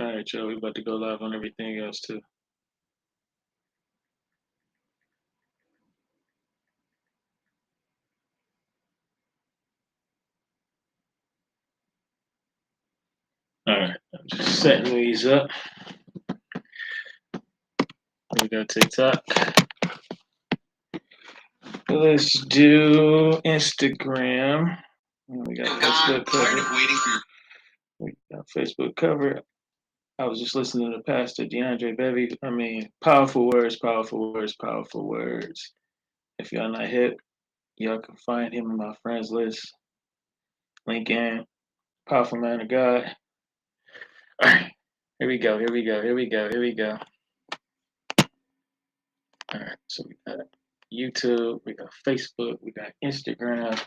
All right, Joe, we about to go live on everything else too. All right, I'm just setting these up. We got TikTok. Let's do Instagram. We got Facebook covered. We got Facebook covered. I was just listening to Pastor DeAndre Bevy. I mean, powerful words, powerful words, powerful words. If y'all not hip, y'all can find him in my friends list. LinkedIn, powerful man of God. All right, here we go. Here we go. Here we go. Here we go. All right, so we got YouTube, we got Facebook, we got Instagram,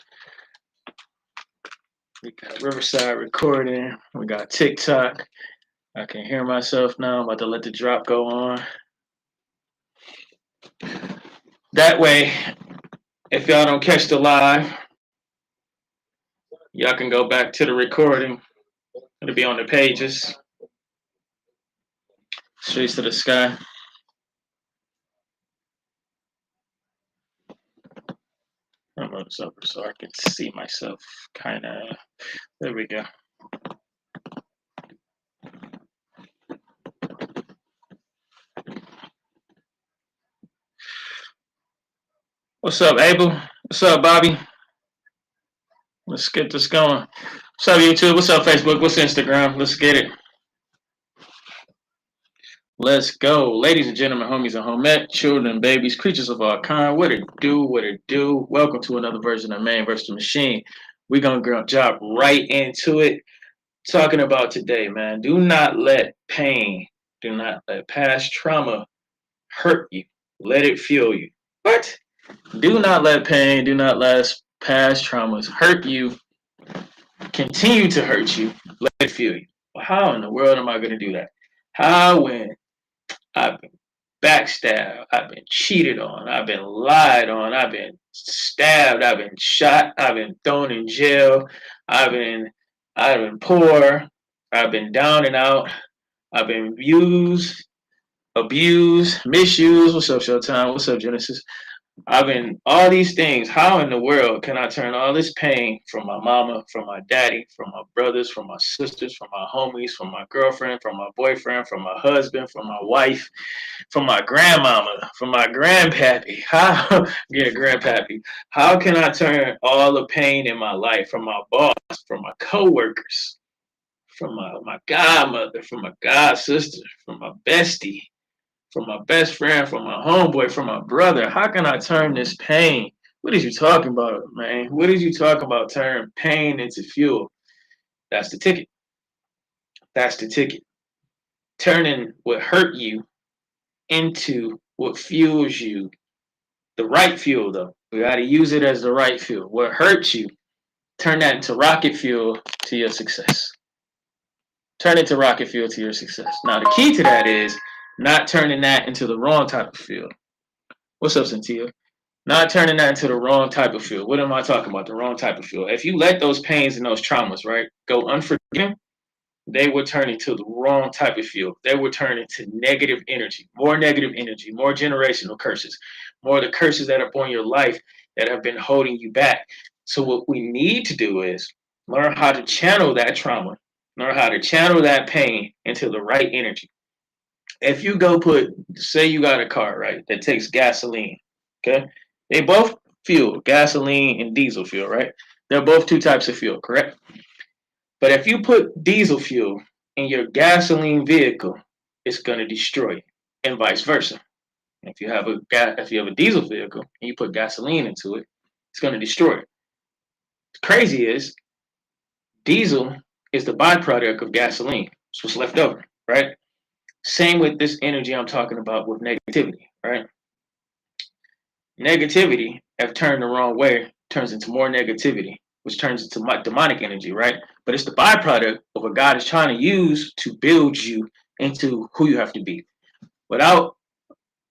we got Riverside Recording, we got TikTok. I can hear myself now. I'm about to let the drop go on. That way, if y'all don't catch the live, y'all can go back to the recording. It'll be on the pages. Streets to the sky. I'm going to over so I can see myself kind of. There we go. What's up, Abel? What's up, Bobby? Let's get this going. What's up, YouTube? What's up, Facebook? What's Instagram? Let's get it. Let's go. Ladies and gentlemen, homies and homette, children and babies, creatures of all kind. What it do, what it do. Welcome to another version of Man vs. the Machine. We're going to jump right into it. Talking about today, man. Do not let pain, do not let past trauma hurt you. Let it fuel you. What? Do not let pain, do not let past traumas hurt you. Continue to hurt you. Let it fuel you. Well, how in the world am I going to do that? How when I've been backstabbed, I've been cheated on, I've been lied on, I've been stabbed, I've been shot, I've been thrown in jail, I've been poor, I've been down and out, I've been abused, misused. What's up, Showtime? What's up, Genesis? I've been all these things. How in the world can I turn all this pain from my mama, from my daddy, from my brothers, from my sisters, from my homies, from my girlfriend, from my boyfriend, from my husband, from my wife, from my grandmama, from my grandpappy? How, yeah, grandpappy. How can I turn all the pain in my life from my boss, from my coworkers, from my godmother, from my god sister, from my bestie, from my best friend, from my homeboy, from my brother? How can I turn this pain? What is you talking about, man? What is you talking about? Turn pain into fuel. That's the ticket. That's the ticket. Turning what hurt you into what fuels you. The right fuel, though. We got to use it as the right fuel. What hurts you, turn that into rocket fuel to your success. Turn it to rocket fuel to your success. Now, the key to that is not turning that into the wrong type of fuel. What's up, Cynthia? Not turning that into the wrong type of fuel. What am I talking about? The wrong type of fuel. If you let those pains and those traumas, right, go unforgiven, they would turn into the wrong type of fuel. They would turn into negative energy, more generational curses, more of the curses that are upon your life that have been holding you back. So what we need to do is learn how to channel that trauma, learn how to channel that pain into the right energy. If you go say you got a car, right, that takes gasoline, okay? They both fuel, gasoline and diesel fuel, right? They're both two types of fuel, correct? But if you put diesel fuel in your gasoline vehicle, it's going to destroy you, and vice versa. If you have a diesel vehicle and you put gasoline into it, it's going to destroy it. Crazy is diesel is the byproduct of gasoline. It's what's left over, right? Same with this energy I'm talking about with negativity, right? Negativity, if turned the wrong way, turns into more negativity, which turns into demonic energy, right? But it's the byproduct of what God is trying to use to build you into who you have to be. Without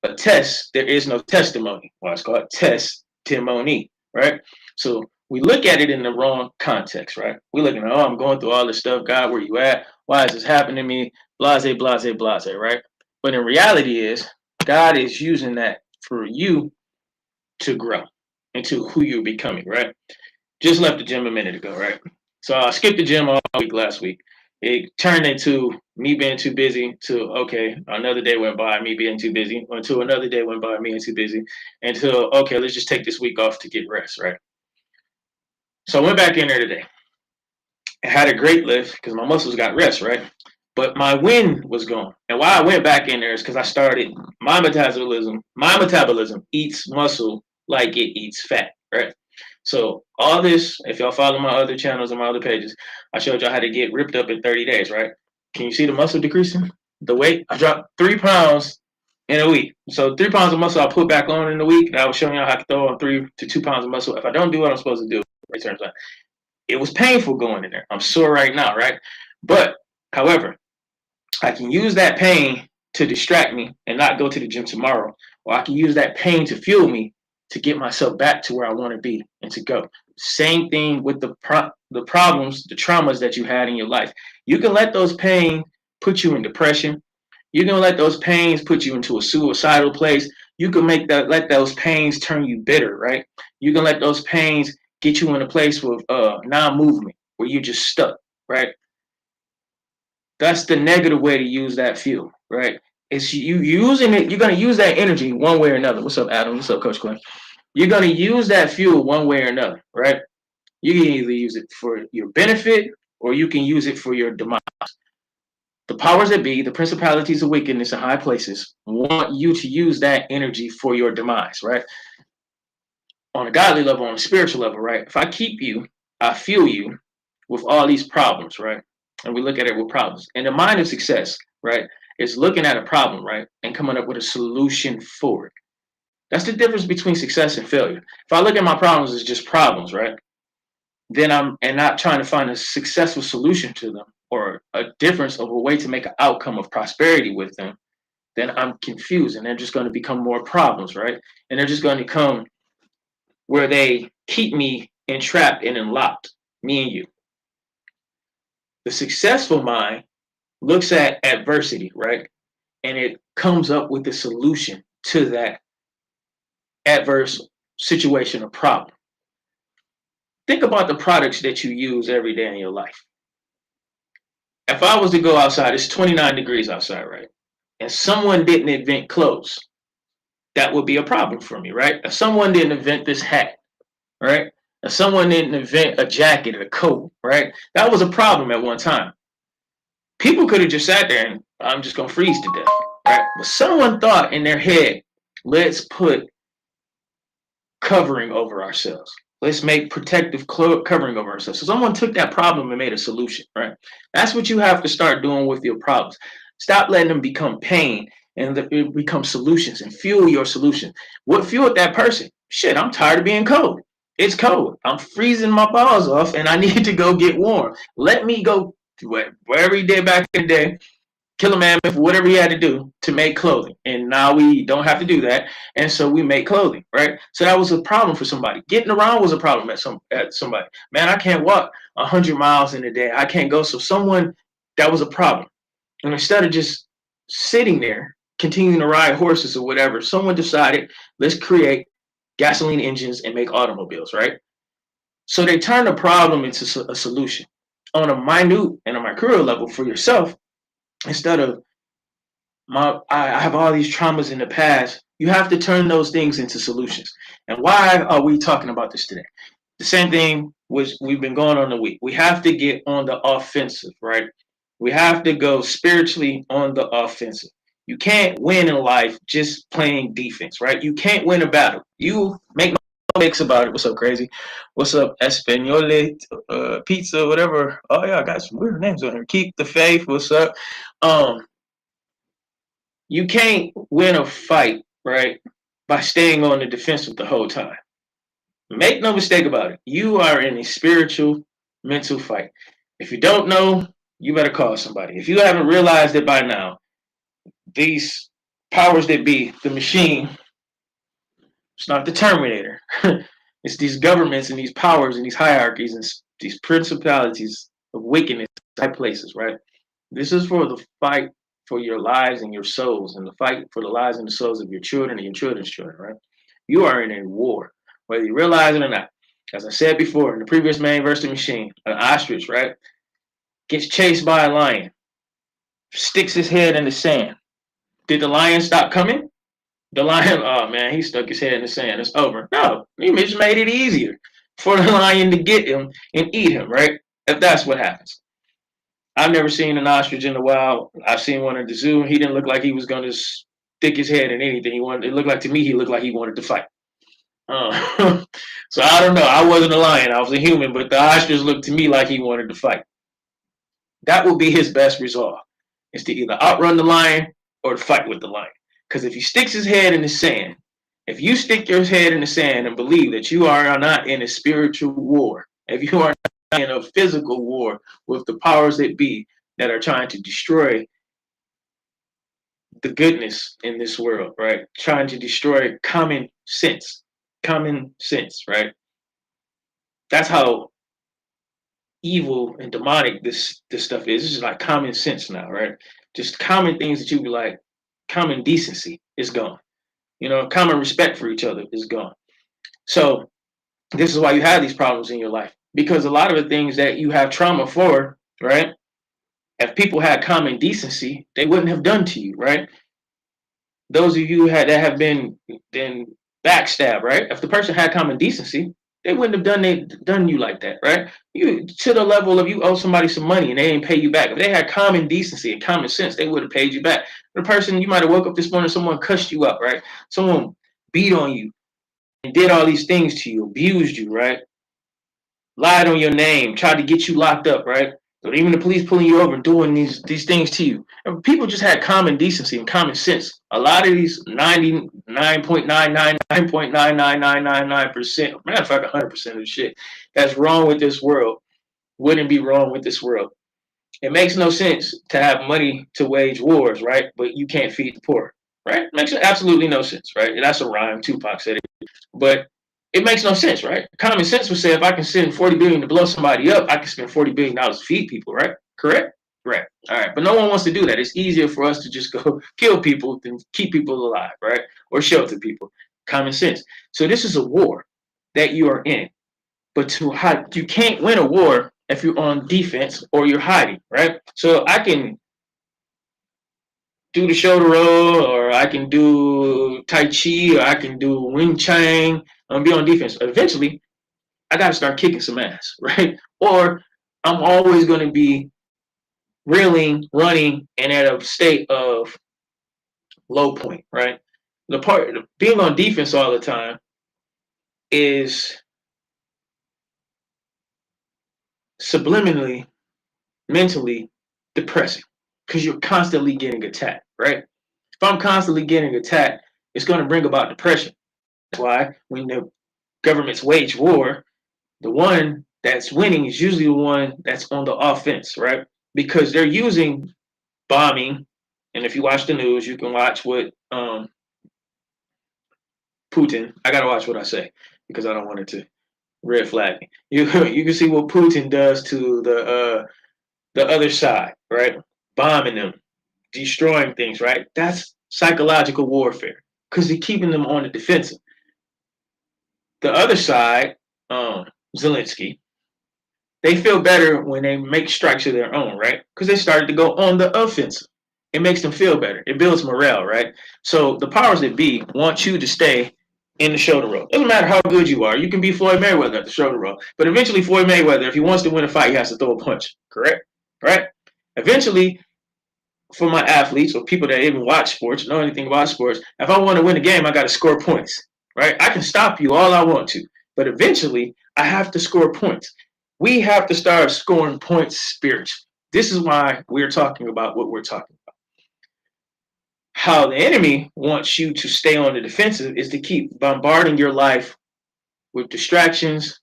a test, there is no testimony. Well, it's called testimony, right? So we look at it in the wrong context, right? We're looking at, oh, I'm going through all this stuff. God, where you at? Why is this happening to me? blase, blase, blase, right? But in reality is God is using that for you to grow into who you're becoming, right? Just left the gym a minute ago, right? So I skipped the gym all week last week. It turned into me being too busy to, okay, another day went by, me being too busy, until another day went by, me being too busy, until, okay, let's just take this week off to get rest, right? So I went back in there today. I had a great lift because my muscles got rest, right? But my wind was gone. And why I went back in there is because I started my metabolism. My metabolism eats muscle like it eats fat, right? So all this, if y'all follow my other channels and my other pages, I showed y'all how to get ripped up in 30 days, right? Can you see the muscle decreasing? The weight, I dropped 3 pounds in a week. So 3 pounds of muscle I put back on in a week. And I was showing y'all how to throw on 3 to 2 pounds of muscle. If I don't do what I'm supposed to do, it turns out it was painful going in there. I'm sore right now, right? But however, I can use that pain to distract me and not go to the gym tomorrow, or I can use that pain to fuel me to get myself back to where I want to be and to go. Same thing with the problems, the traumas that you had in your life. You can let those pain put you in depression. You can let those pains put you into a suicidal place. You can let those pains turn you bitter, right? You can let those pains get you in a place with non-movement where you're just stuck, right? That's the negative way to use that fuel, right? It's you using it. You're gonna use that energy one way or another. What's up, Adam? What's up, Coach Quinn? You're gonna use that fuel one way or another, right? You can either use it for your benefit or you can use it for your demise. The powers that be, the principalities of wickedness in high places, want you to use that energy for your demise, right? On a godly level, on a spiritual level, right? If I keep you, I fuel you with all these problems, right? And we look at it with problems. And the mind of success, right, is looking at a problem, right, and coming up with a solution for it. That's the difference between success and failure. If I look at my problems as just problems, right, then I'm and not trying to find a successful solution to them or a difference of a way to make an outcome of prosperity with them, then I'm confused and they're just going to become more problems, right? And they're just going to come where they keep me entrapped and locked, me and you. The successful mind looks at adversity, right? And it comes up with a solution to that adverse situation or problem. Think about the products that you use every day in your life. If I was to go outside, it's 29 degrees outside, right? And someone didn't invent clothes, that would be a problem for me, right? If someone didn't invent this hat, right? If someone didn't invent a jacket or a coat, right? That was a problem at one time. People could have just sat there and I'm just gonna freeze to death, right? But someone thought in their head, let's put covering over ourselves. Let's make protective covering over ourselves. So someone took that problem and made a solution, right? That's what you have to start doing with your problems. Stop letting them become pain and become solutions and fuel your solution. What fueled that person? Shit, I'm tired of being cold. It's cold. I'm freezing my balls off and I need to go get warm. Let me go wherever he did back in the day, kill a man for whatever he had to do to make clothing. And now we don't have to do that. And so we make clothing, right? So that was a problem for somebody. Getting around was a problem at somebody. Man, I can't walk 100 miles in a day. I can't go. So someone, that was a problem. And instead of just sitting there, continuing to ride horses or whatever, someone decided, let's create gasoline engines and make automobiles, right? So they turned a problem into a solution. On a minute and a micro level for yourself, instead of I have all these traumas in the past, you have to turn those things into solutions. And why are we talking about this today? The same thing which we've been going on the week. We have to get on the offensive, right? We have to go spiritually on the offensive. You can't win in life just playing defense, right? You can't win a battle. You make no mistakes about it. What's up, crazy? What's up, Espanole, pizza, whatever? Oh yeah, I got some weird names on here. Keep the faith. What's up? Um, you can't win a fight, right, by staying on the defensive the whole time. Make no mistake about it. You are in a spiritual, mental fight. If you don't know, you better call somebody. If you haven't realized it by now, these powers that be, the machine, it's not the Terminator. It's these governments and these powers and these hierarchies and these principalities of wickedness, high places, right? This is for the fight for your lives and your souls, and the fight for the lives and the souls of your children and your children's children, right? You are in a war, whether you realize it or not. As I said before in the previous Man vs. Machine, an ostrich, right, gets chased by a lion, sticks his head in the sand. Did the lion stop coming? The lion, oh man, he stuck his head in the sand. It's over. No, he just made it easier for the lion to get him and eat him, right? If that's what happens. I've never seen an ostrich in the wild. I've seen one at the zoo. He didn't look like he was going to stick his head in anything. He wanted. It looked like to me he looked like he wanted to fight. So I don't know. I wasn't a lion. I was a human, but the ostrich looked to me like he wanted to fight. That will be his best resolve, is to either outrun the lion or to fight with the lion. Because if he sticks his head in the sand, if you stick your head in the sand and believe that you are not in a spiritual war, if you are not in a physical war with the powers that be that are trying to destroy the goodness in this world, right? Trying to destroy common sense, right? That's how evil and demonic this stuff is. This is like common sense now, right? Just common things that you be like, common decency is gone. You know, common respect for each other is gone. So this is why you have these problems in your life, because a lot of the things that you have trauma for, right? If people had common decency, they wouldn't have done to you, right? Those of you that have been backstabbed, right? If the person had common decency, they wouldn't have done you like that, right? You to the level of you owe somebody some money and they didn't pay you back. If they had common decency and common sense, they would have paid you back. The person you might have woke up this morning, someone cussed you up, right? Someone beat on you and did all these things to you, abused you, right? Lied on your name, tried to get you locked up, right? But even the police pulling you over and doing these things to you. And people just had common decency and common sense. A lot of these 99.999.99999%, matter of fact, 100% of the shit that's wrong with this world wouldn't be wrong with this world. It makes no sense to have money to wage wars, right? But you can't feed the poor, right? It makes absolutely no sense, right? And that's a rhyme. Tupac said it. But it makes no sense, right? Common sense would say if I can send 40 billion to blow somebody up, I can spend $40 billion to feed people, right? Correct? Right. All right. But no one wants to do that. It's easier for us to just go kill people than keep people alive, right? Or shelter people. Common sense. So this is a war that you are in. But you can't win a war if you're on defense or you're hiding, right? So I can do the shoulder roll, or I can do Tai Chi, or I can do Wing Chun and be on defense. Eventually, I got to start kicking some ass, right? Or I'm always going to be reeling, running, and at a state of low point, right? The part being on defense all the time is subliminally, mentally depressing because you're constantly getting attacked, right? If I'm constantly getting attacked, it's going to bring about depression. That's why when the governments wage war, the one that's winning is usually the one that's on the offense, right? Because they're using bombing. And if you watch the news, you can watch what Putin. I gotta watch what I say because I don't want it to red flag me. You can see what Putin does to the other side, right? Bombing them, destroying things, right? That's psychological warfare because they're keeping them on the defensive. The other side, Zelensky, they feel better when they make strikes of their own, right? Because they started to go on the offensive. It makes them feel better. It builds morale, right? So the powers that be want you to stay in the shoulder roll. Doesn't matter how good you are. You can be Floyd Mayweather at the shoulder roll. But eventually Floyd Mayweather, if he wants to win a fight, he has to throw a punch. Correct? Right? Eventually, for my athletes or people that even watch sports, know anything about sports, if I want to win a game, I got to score points. Right? I can stop you all I want to. But eventually, I have to score points. We have to start scoring points spiritually. This is why we're talking about what we're talking about. How the enemy wants you to stay on the defensive is to keep bombarding your life with distractions,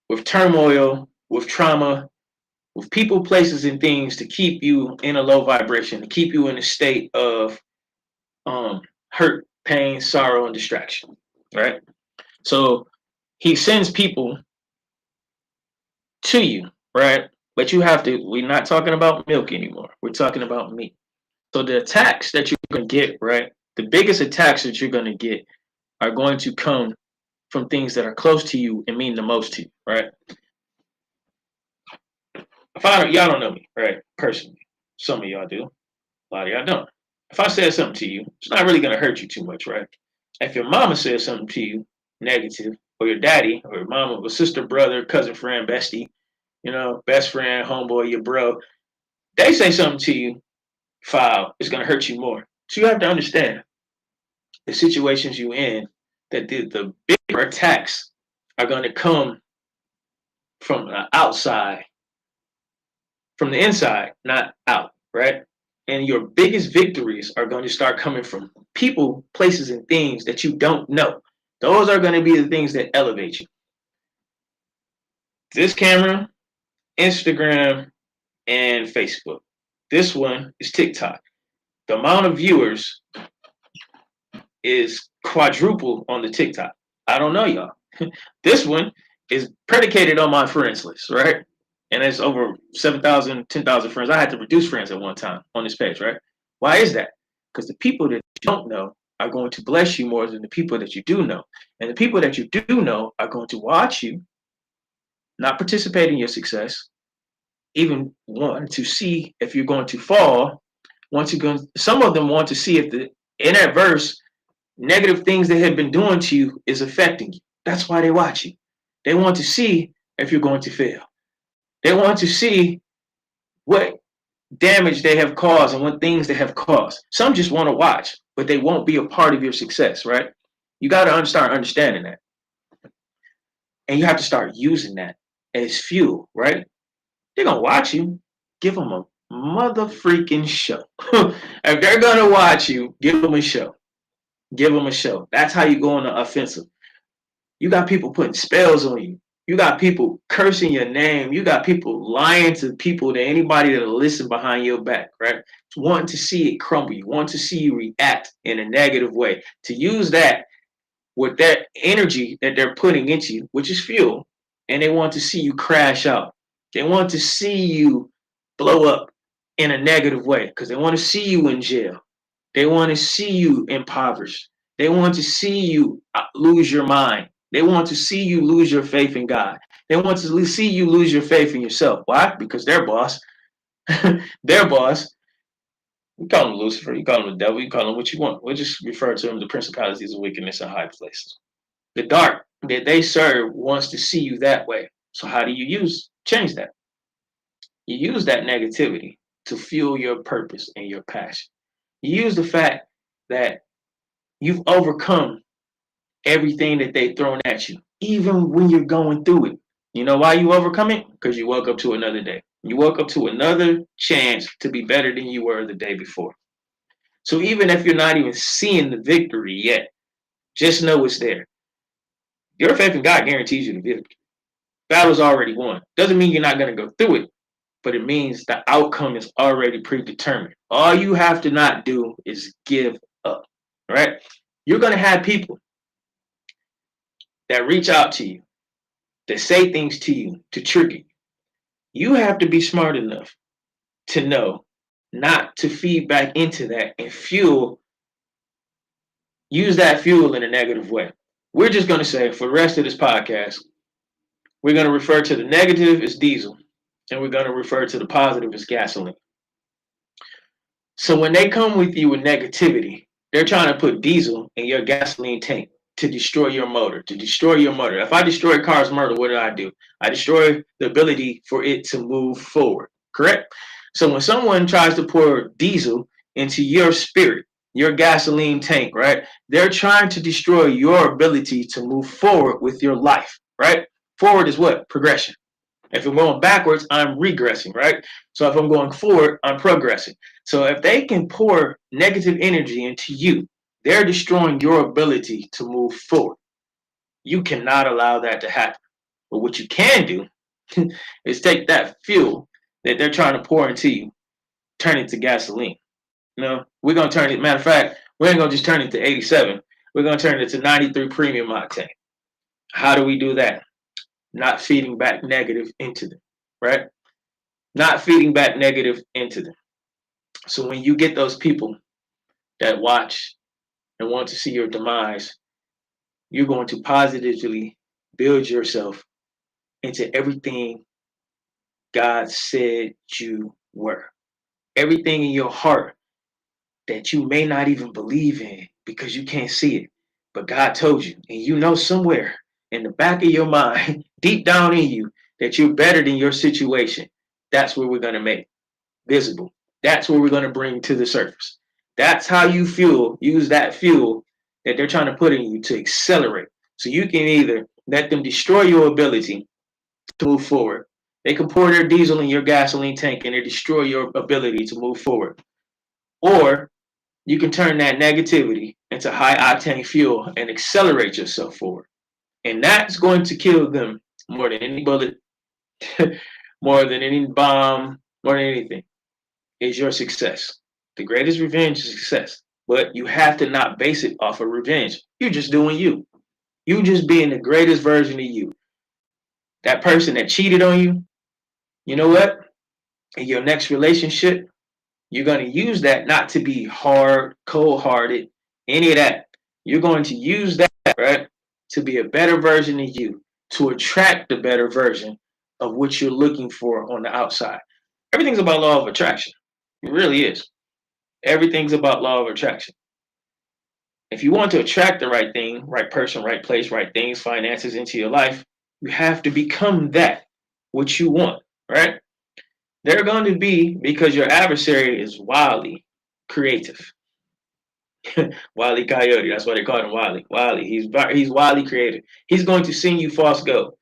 with turmoil, with trauma, with people, places, and things to keep you in a low vibration, to keep you in a state of hurt, pain, sorrow, and distraction, right? So he sends people to you, right? But you have to, we're not talking about milk anymore. We're talking about meat. So the attacks that you're going to get, right? The biggest attacks that you're going to get are going to come from things that are close to you and mean the most to you, right? If I don't, y'all don't know me, right? Personally, some of y'all do, a lot of y'all don't. If I said something to you, it's not really gonna hurt you too much, right? If your mama says something to you negative, or your daddy, or your mama, or sister, brother, cousin, friend, bestie, best friend, homeboy, your bro, they say something to you, foul, it's gonna hurt you more. So you have to understand the situations you in that the bigger attacks are gonna come from the outside, from the inside, not out, right? And your biggest victories are going to start coming from people, places, and things that you don't know. Those are going to be the things that elevate you. This camera, Instagram, and Facebook. This one is TikTok. The amount of viewers is quadruple on the TikTok. I don't know, y'all. This one is predicated on my friends list, right? And it's over 7,000, 10,000 friends. I had to reduce friends at one time on this page, right? Why is that? Because the people that you don't know are going to bless you more than the people that you do know. And the people that you do know are going to watch you, not participate in your success, even want to see if you're going to fall. Some of them want to see if the inadverse negative things they have been doing to you is affecting you. That's why they watch you. They want to see if you're going to fail. They want to see what damage they have caused and what things they have caused. Some just want to watch, but they won't be a part of your success, right? You got to start understanding that. And you have to start using that as fuel, right? They're going to watch you. Give them a mother freaking show. If they're going to watch you, give them a show. Give them a show. That's how you go on the offensive. You got people putting spells on you. You got people cursing your name. You got people lying to people, to anybody that'll listen behind your back, right? Wanting to see it crumble. You want to see you react in a negative way. To use that with that energy that they're putting into you, which is fuel, and they want to see you crash out. They want to see you blow up in a negative way because they want to see you in jail. They want to see you impoverished. They want to see you lose your mind. They want to see you lose your faith in God. They want to see you lose your faith in yourself. Why? Because their boss, their boss, you call him Lucifer, you call him the devil, you call him what you want. We'll just refer to him the principalities of wickedness in high places. The dark that they serve wants to see you that way. So how do you change that? You use that negativity to fuel your purpose and your passion. You use the fact that you've overcome everything that they've thrown at you, even when you're going through it. You know why you overcome it? Because you woke up to another day. You woke up to another chance to be better than you were the day before. So even if you're not even seeing the victory yet, just know it's there. Your faith in God guarantees you the victory. Battle's already won. Doesn't mean you're not going to go through it, but it means the outcome is already predetermined. All you have to not do is give up, right? You're going to have people that reach out to you, that say things to you to trigger you. You have to be smart enough to know not to feed back into that and use that fuel in a negative way. We're just going to say for the rest of this podcast, we're going to refer to the negative as diesel and we're going to refer to the positive as gasoline. So when they come with you with negativity, they're trying to put diesel in your gasoline tank to destroy your motor, to destroy your motor. If I destroy a car's motor, what do? I destroy the ability for it to move forward, correct? So when someone tries to pour diesel into your spirit, your gasoline tank, right? They're trying to destroy your ability to move forward with your life, right? Forward is what? Progression. If I'm going backwards, I'm regressing, right? So if I'm going forward, I'm progressing. So if they can pour negative energy into you, they're destroying your ability to move forward. You cannot allow that to happen. But what you can do is take that fuel that they're trying to pour into you, turn it to gasoline. We're going to turn it, matter of fact, we ain't going to just turn it to 87. We're going to turn it to 93 premium octane. How do we do that? Not feeding back negative into them, right? not feeding back negative into them. So when you get those people that watch and want to see your demise, you're going to positively build yourself into everything God said you were. Everything in your heart that you may not even believe in because you can't see it. But God told you, and you know somewhere in the back of your mind, deep down in you, that you're better than your situation. That's where we're going to make visible. That's what we're going to bring to the surface. That's how you use that fuel that they're trying to put in you to accelerate. So you can either let them destroy your ability to move forward. They can pour their diesel in your gasoline tank and they destroy your ability to move forward. Or you can turn that negativity into high octane fuel and accelerate yourself forward. And that's going to kill them more than any bullet, more than any bomb, more than anything, is your success. The greatest revenge is success. But you have to not base it off of revenge. You're just doing you. You just being the greatest version of you. That person that cheated on you, you know what? In your next relationship, you're going to use that not to be hard, cold hearted, any of that. You're going to use that, right, to be a better version of you, to attract the better version of what you're looking for on the outside. Everything's about law of attraction. It really is. Everything's about law of attraction. If you want to attract the right thing, right person, right place, right things, finances into your life, you have to become that, what you want, right? They're going to be, because your adversary is wildly creative. Wily Coyote, that's why they call him Wily. Wily, he's wildly creative. He's going to send you false gold.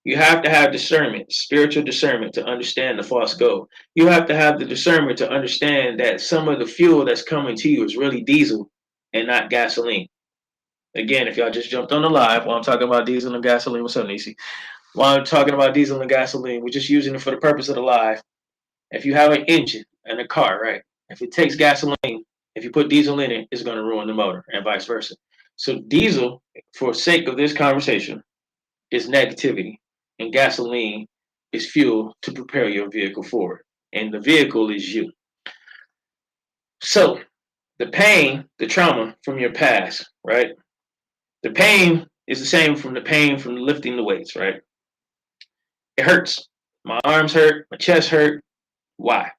You have to have discernment, spiritual discernment, to understand the false gold. You have to have the discernment to understand that some of the fuel that's coming to you is really diesel and not gasoline. Again, if y'all just jumped on the live while I'm talking about diesel and gasoline, what's up, Nisi? While I'm talking about diesel and gasoline, we're just using it for the purpose of the live. If you have an engine and a car, right? If it takes gasoline, if you put diesel in it, it's going to ruin the motor and vice versa. So diesel, for sake of this conversation, is negativity, and gasoline is fuel to propel your vehicle forward. And the vehicle is you. So the pain, the trauma from your past, right? The pain is the same from the pain from lifting the weights, right? It hurts. My arms hurt, my chest hurt. Why?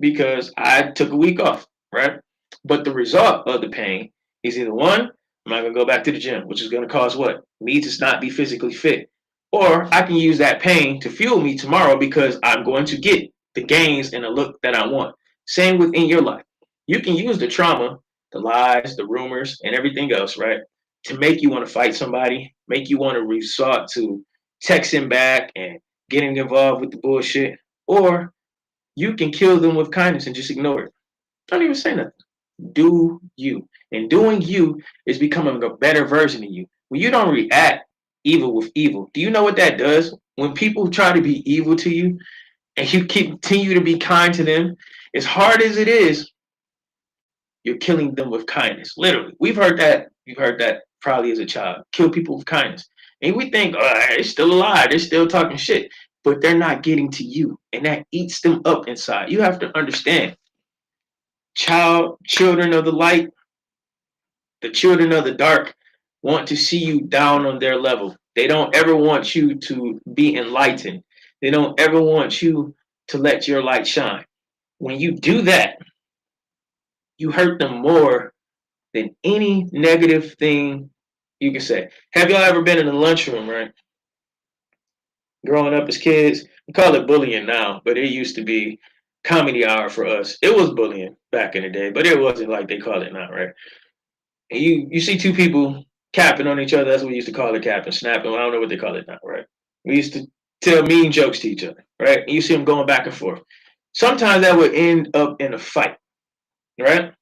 Because I took a week off, right? But the result of the pain is either one, I'm not gonna go back to the gym, which is gonna cause what? Me to not be physically fit. Or I can use that pain to fuel me tomorrow because I'm going to get the gains and the look that I want. Same within your life. You can use the trauma, the lies, the rumors, and everything else, right? To make you want to fight somebody, make you want to resort to texting back and getting involved with the bullshit. Or you can kill them with kindness and just ignore it. Don't even say nothing. Do you. And doing you is becoming a better version of you. When you don't react evil with evil, do you know what that does? When people try to be evil to you and you continue to be kind to them, as hard as it is, you're killing them with kindness. Literally. We've heard that. You've heard that probably as a child. Kill people with kindness. And we think, oh, they're still alive. They're still talking shit. But they're not getting to you. And that eats them up inside. You have to understand. Children of the light, the children of the dark want to see you down on their level. They don't ever want you to be enlightened. They don't ever want you to let your light shine. When you do that, you hurt them more than any negative thing you can say. Have y'all ever been in the lunchroom, right? Growing up as kids, we call it bullying now, but it used to be comedy hour for us. It was bullying back in the day, but it wasn't like they call it now, right? And you see two people capping on each other. That's what we used to call it, capping, snapping. I don't know what they call it now, right? We used to tell mean jokes to each other, right? And you see them going back and forth. Sometimes that would end up in a fight, right?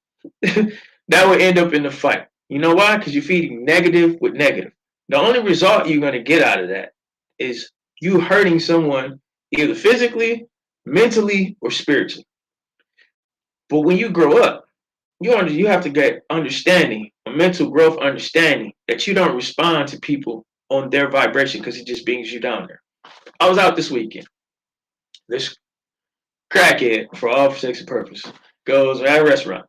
That would end up in a fight. You know why? Because you're feeding negative with negative. The only result you're going to get out of that is you hurting someone either physically, mentally, or spiritually. But when you grow up, you have to get understanding, a mental growth understanding that you don't respond to people on their vibration because it just brings you down there. I was out this weekend. This crackhead for all sex and purpose, goes at a restaurant,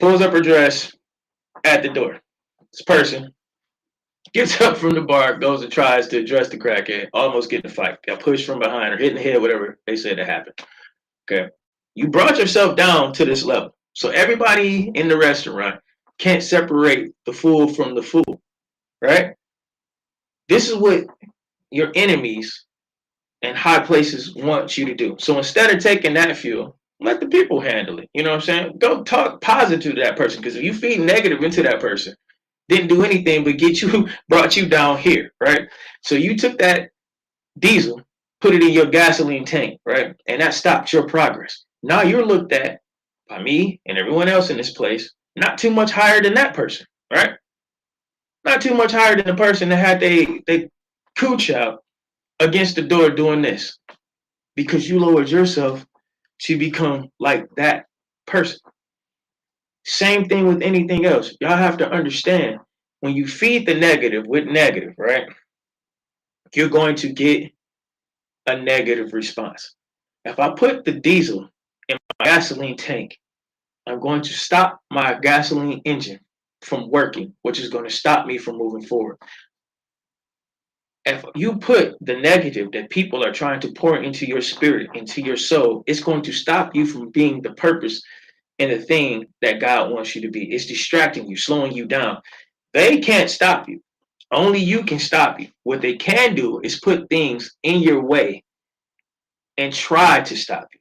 pulls up her dress at the door. This person gets up from the bar, goes and tries to address the crackhead, almost getting a fight. Got pushed from behind or hit in the head, whatever they said that happened. Okay. You brought yourself down to this level. So everybody in the restaurant can't separate the fool from the fool, right? This is what your enemies and high places want you to do. So instead of taking that fuel, let the people handle it. You know what I'm saying? Go talk positive to that person. Because if you feed negative into that person, didn't do anything but brought you down here, right? So you took that diesel, put it in your gasoline tank, right? And that stopped your progress. Now you're looked at by me and everyone else in this place, not too much higher than that person, right? Not too much higher than the person that had they cooch out against the door doing this. Because you lowered yourself to become like that person. Same thing with anything else. Y'all have to understand when you feed the negative with negative, right? You're going to get a negative response. If I put the diesel in my gasoline tank, I'm going to stop my gasoline engine from working, which is going to stop me from moving forward. If you put the negative that people are trying to pour into your spirit, into your soul, it's going to stop you from being the purpose and the thing that God wants you to be. It's distracting you, slowing you down. They can't stop you. Only you can stop you. What they can do is put things in your way and try to stop you.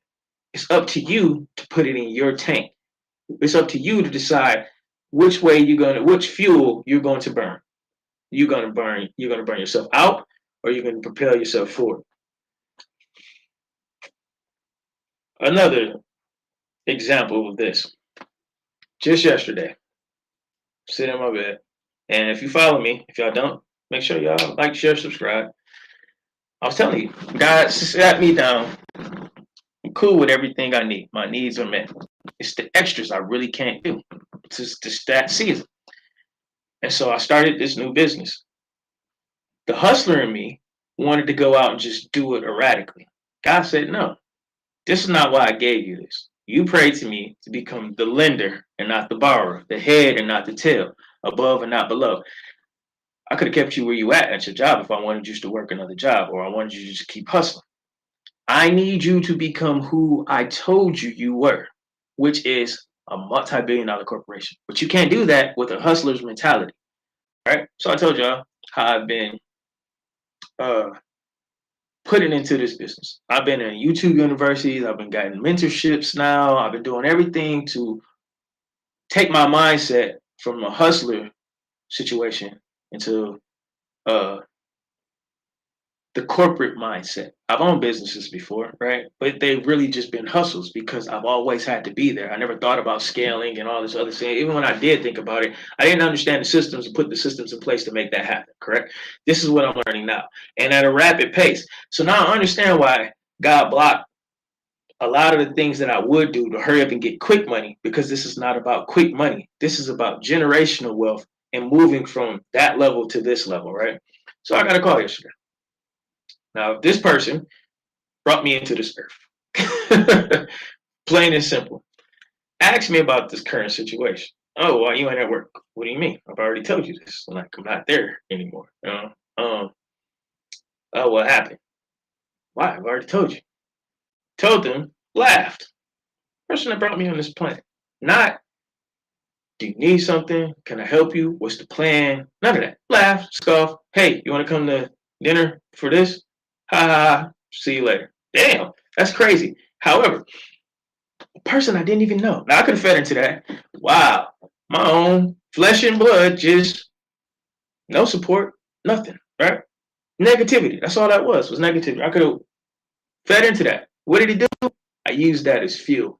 It's up to you to put it in your tank. It's up to you to decide which fuel you're going to burn. You're going to burn yourself out, or you're going to propel yourself forward. Another example of this. Just yesterday, sitting in my bed, and if you follow me, if y'all don't, make sure y'all like, share, subscribe. I was telling you, God sat me down. I'm cool with everything I need. My needs are met. It's the extras I really can't do. It's just that season. And so I started this new business. The hustler in me wanted to go out and just do it erratically. God said, no, this is not why I gave you this. You prayed to me to become the lender and not the borrower, the head and not the tail, above and not below. I could have kept you where you at your job if I wanted you to work another job, or I wanted you to just keep hustling. I need you to become who I told you you were, which is a multi-billion-dollar corporation. But you can't do that with a hustler's mentality, right? So I told y'all how I've been putting into this business. I've been in YouTube universities. I've been getting mentorships now. I've been doing everything to take my mindset from a hustler situation into the corporate mindset. I've owned businesses before, right? But they've really just been hustles because I've always had to be there. I never thought about scaling and all this other thing. Even when I did think about it, I didn't understand the systems and put the systems in place to make that happen, correct? This is what I'm learning now, and at a rapid pace. So now I understand why God blocked a lot of the things that I would do to hurry up and get quick money, because this is not about quick money. This is about generational wealth and moving from that level to this level, right? So I got a call yesterday. Now, this person brought me into this earth. Plain and simple. Ask me about this current situation. Oh, why you ain't at work? What do you mean? I've already told you this. I'm not there anymore. Oh, what happened? Why? I've already told you. Told them, laughed. Person that brought me on this planet. Not, do you need something? Can I help you? What's the plan? None of that. Laugh, scoff. Hey, you want to come to dinner for this? Ha ha ha. See you later. Damn, that's crazy. However, a person I didn't even know. Now I could have fed into that. Wow, my own flesh and blood, just no support, nothing, right? Negativity. That's all that was negativity. I could have fed into that. What did he do? I used that as fuel.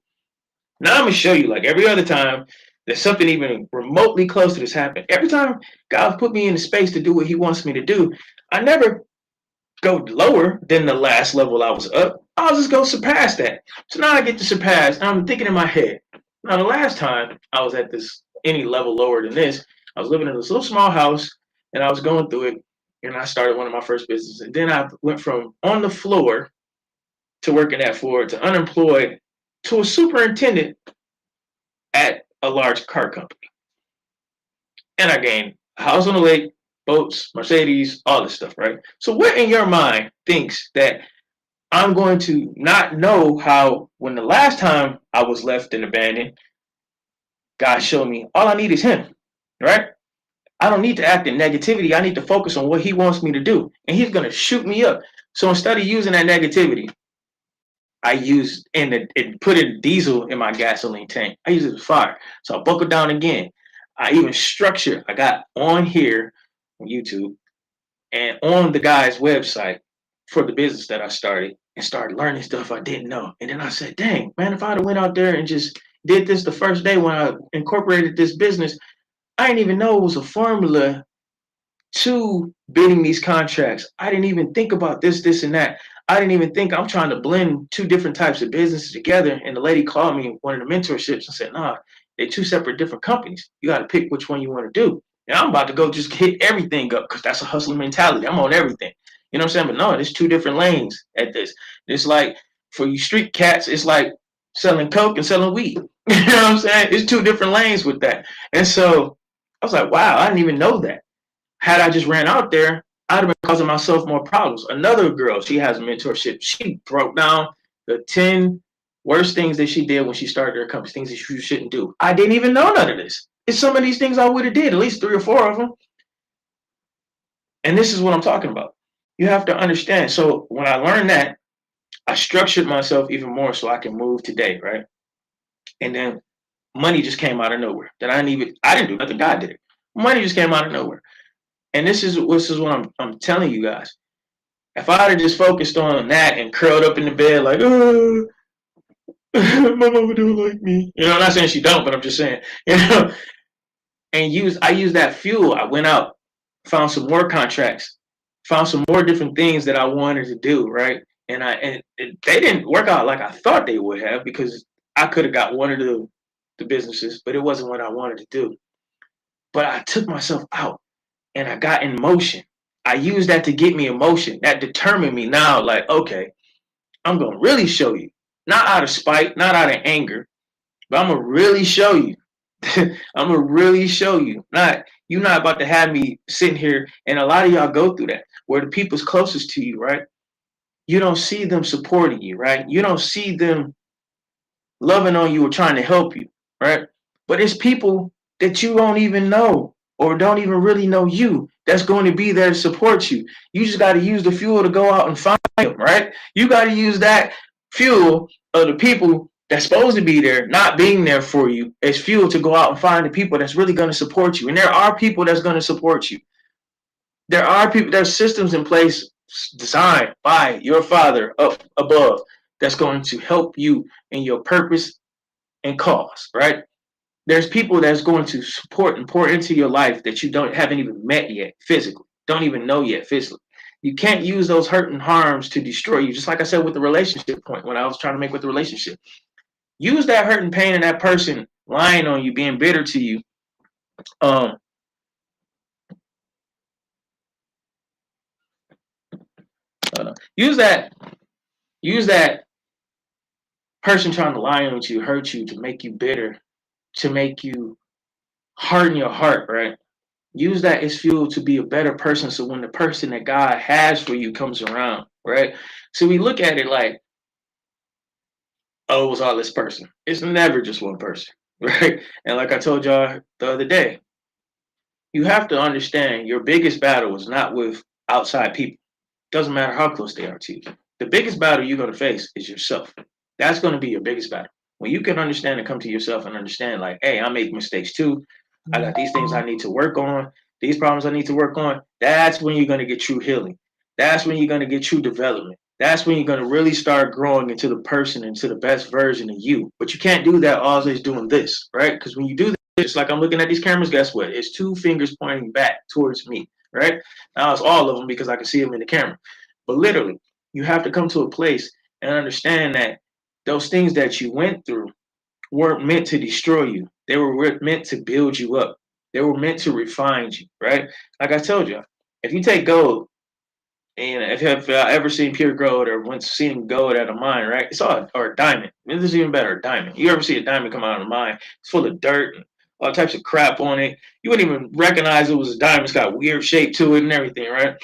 Now I'm gonna show you, like every other time that something even remotely close to this happened. Every time God put me in the space to do what he wants me to do, I never go lower than the last level I was up. I'll just go surpass that. So now I get to surpass. And I'm thinking in my head. Now the last time I was at this any level lower than this, I was living in this little small house and I was going through it, and I started one of my first businesses. And then I went from on the floor to working at Ford to unemployed to a superintendent at a large car company. And I gained a house on the lake, boats, Mercedes, all this stuff, right? So what in your mind thinks that I'm going to not know how when the last time I was left and abandoned, God showed me all I need is him, right? I don't need to act in negativity. I need to focus on what he wants me to do. And he's going to shoot me up. So instead of using that negativity, I used and put in diesel in my gasoline tank. I use it as fire. So I buckled down again. I even structured. I got on here on YouTube and on the guy's website for the business that I started and started learning stuff I didn't know. And then I said, dang, man, if I'd have went out there and just did this the first day when I incorporated this business, I didn't even know it was a formula to bidding these contracts. I didn't even think about this, and that. I didn't even think I'm trying to blend two different types of businesses together. And the lady called me one of the mentorships and said, nah, they're two separate different companies. You got to pick which one you want to do. And I'm about to go just hit everything up because that's a hustling mentality. I'm on everything. You know what I'm saying? But no, there's two different lanes at this. It's like for you street cats, it's like selling coke and selling weed. You know what I'm saying? It's two different lanes with that. And so I was like, wow, I didn't even know that. Had I just ran out there, I'd have been causing myself more problems. Another girl, she has a mentorship. She broke down the 10 worst things that she did when she started her company, things that you shouldn't do. I didn't even know none of this. It's some of these things I would have did, at least 3 or 4 of them. And this is what I'm talking about. You have to understand. So when I learned that, I structured myself even more so I can move today, right? And then money just came out of nowhere. That I didn't do nothing. God did it. Money just came out of nowhere. And this is what I'm telling you guys. If I had just focused on that and curled up in the bed like, oh, my mama don't like me. You know, I'm not saying she don't, but I'm just saying, you know, and I used that fuel. I went out, found some more contracts, found some more different things that I wanted to do, right? And they didn't work out like I thought they would have because I could have got one of the businesses, but it wasn't what I wanted to do. But I took myself out and I got in motion. I used that to get me in motion. That determined me now, like, okay, I'm going to really show you. Not out of spite, not out of anger, but I'm going to really show you. I'm going to really show you. You're not about to have me sitting here, and a lot of y'all go through that, where the people's closest to you, right? You don't see them supporting you, right? You don't see them loving on you or trying to help you, right? But it's people that you don't even know or don't even really know you that's going to be there to support you. You just got to use the fuel to go out and find them, right? You got to use that fuel of the people that's supposed to be there, not being there for you, as fuel to go out and find the people that's really going to support you. And there are people that's going to support you. There are people, there's systems in place designed by your Father up above that's going to help you in your purpose and cause, right? There's people that's going to support and pour into your life that you haven't even met yet physically, don't even know yet physically. You can't use those hurt and harms to destroy you. Just like I said with the relationship point, when I was trying to make with the relationship, use that hurt and pain and that person lying on you, being bitter to you. Use that person trying to lie on you, hurt you, to make you bitter, to make you harden your heart, right? Use that as fuel to be a better person. So when the person that God has for you comes around, right? So we look at it like, oh, it was all this person. It's never just one person, right? And like I told y'all the other day, you have to understand your biggest battle is not with outside people. Doesn't matter how close they are to you. The biggest battle you're going to face is yourself. That's going to be your biggest battle. When you can understand and come to yourself and understand, like, hey, I make mistakes too. I got these things I need to work on, these problems I need to work on. That's when you're going to get true healing. That's when you're going to get true development. That's when you're going to really start growing into the person, into the best version of you. But you can't do that always doing this, right? Because when you do this, it's like I'm looking at these cameras, guess what? It's 2 fingers pointing back towards me, right? Now it's all of them because I can see them in the camera. But literally, you have to come to a place and understand that those things that you went through weren't meant to destroy you. They were meant to build you up. They were meant to refine you, right? Like I told you, if you take gold And if I ever seen pure gold or once seen gold at a mine, right? It's all, or a diamond. This is even better, a diamond. You ever see a diamond come out of a mine? It's full of dirt and all types of crap on it. You wouldn't even recognize it was a diamond. It's got weird shape to it and everything, right?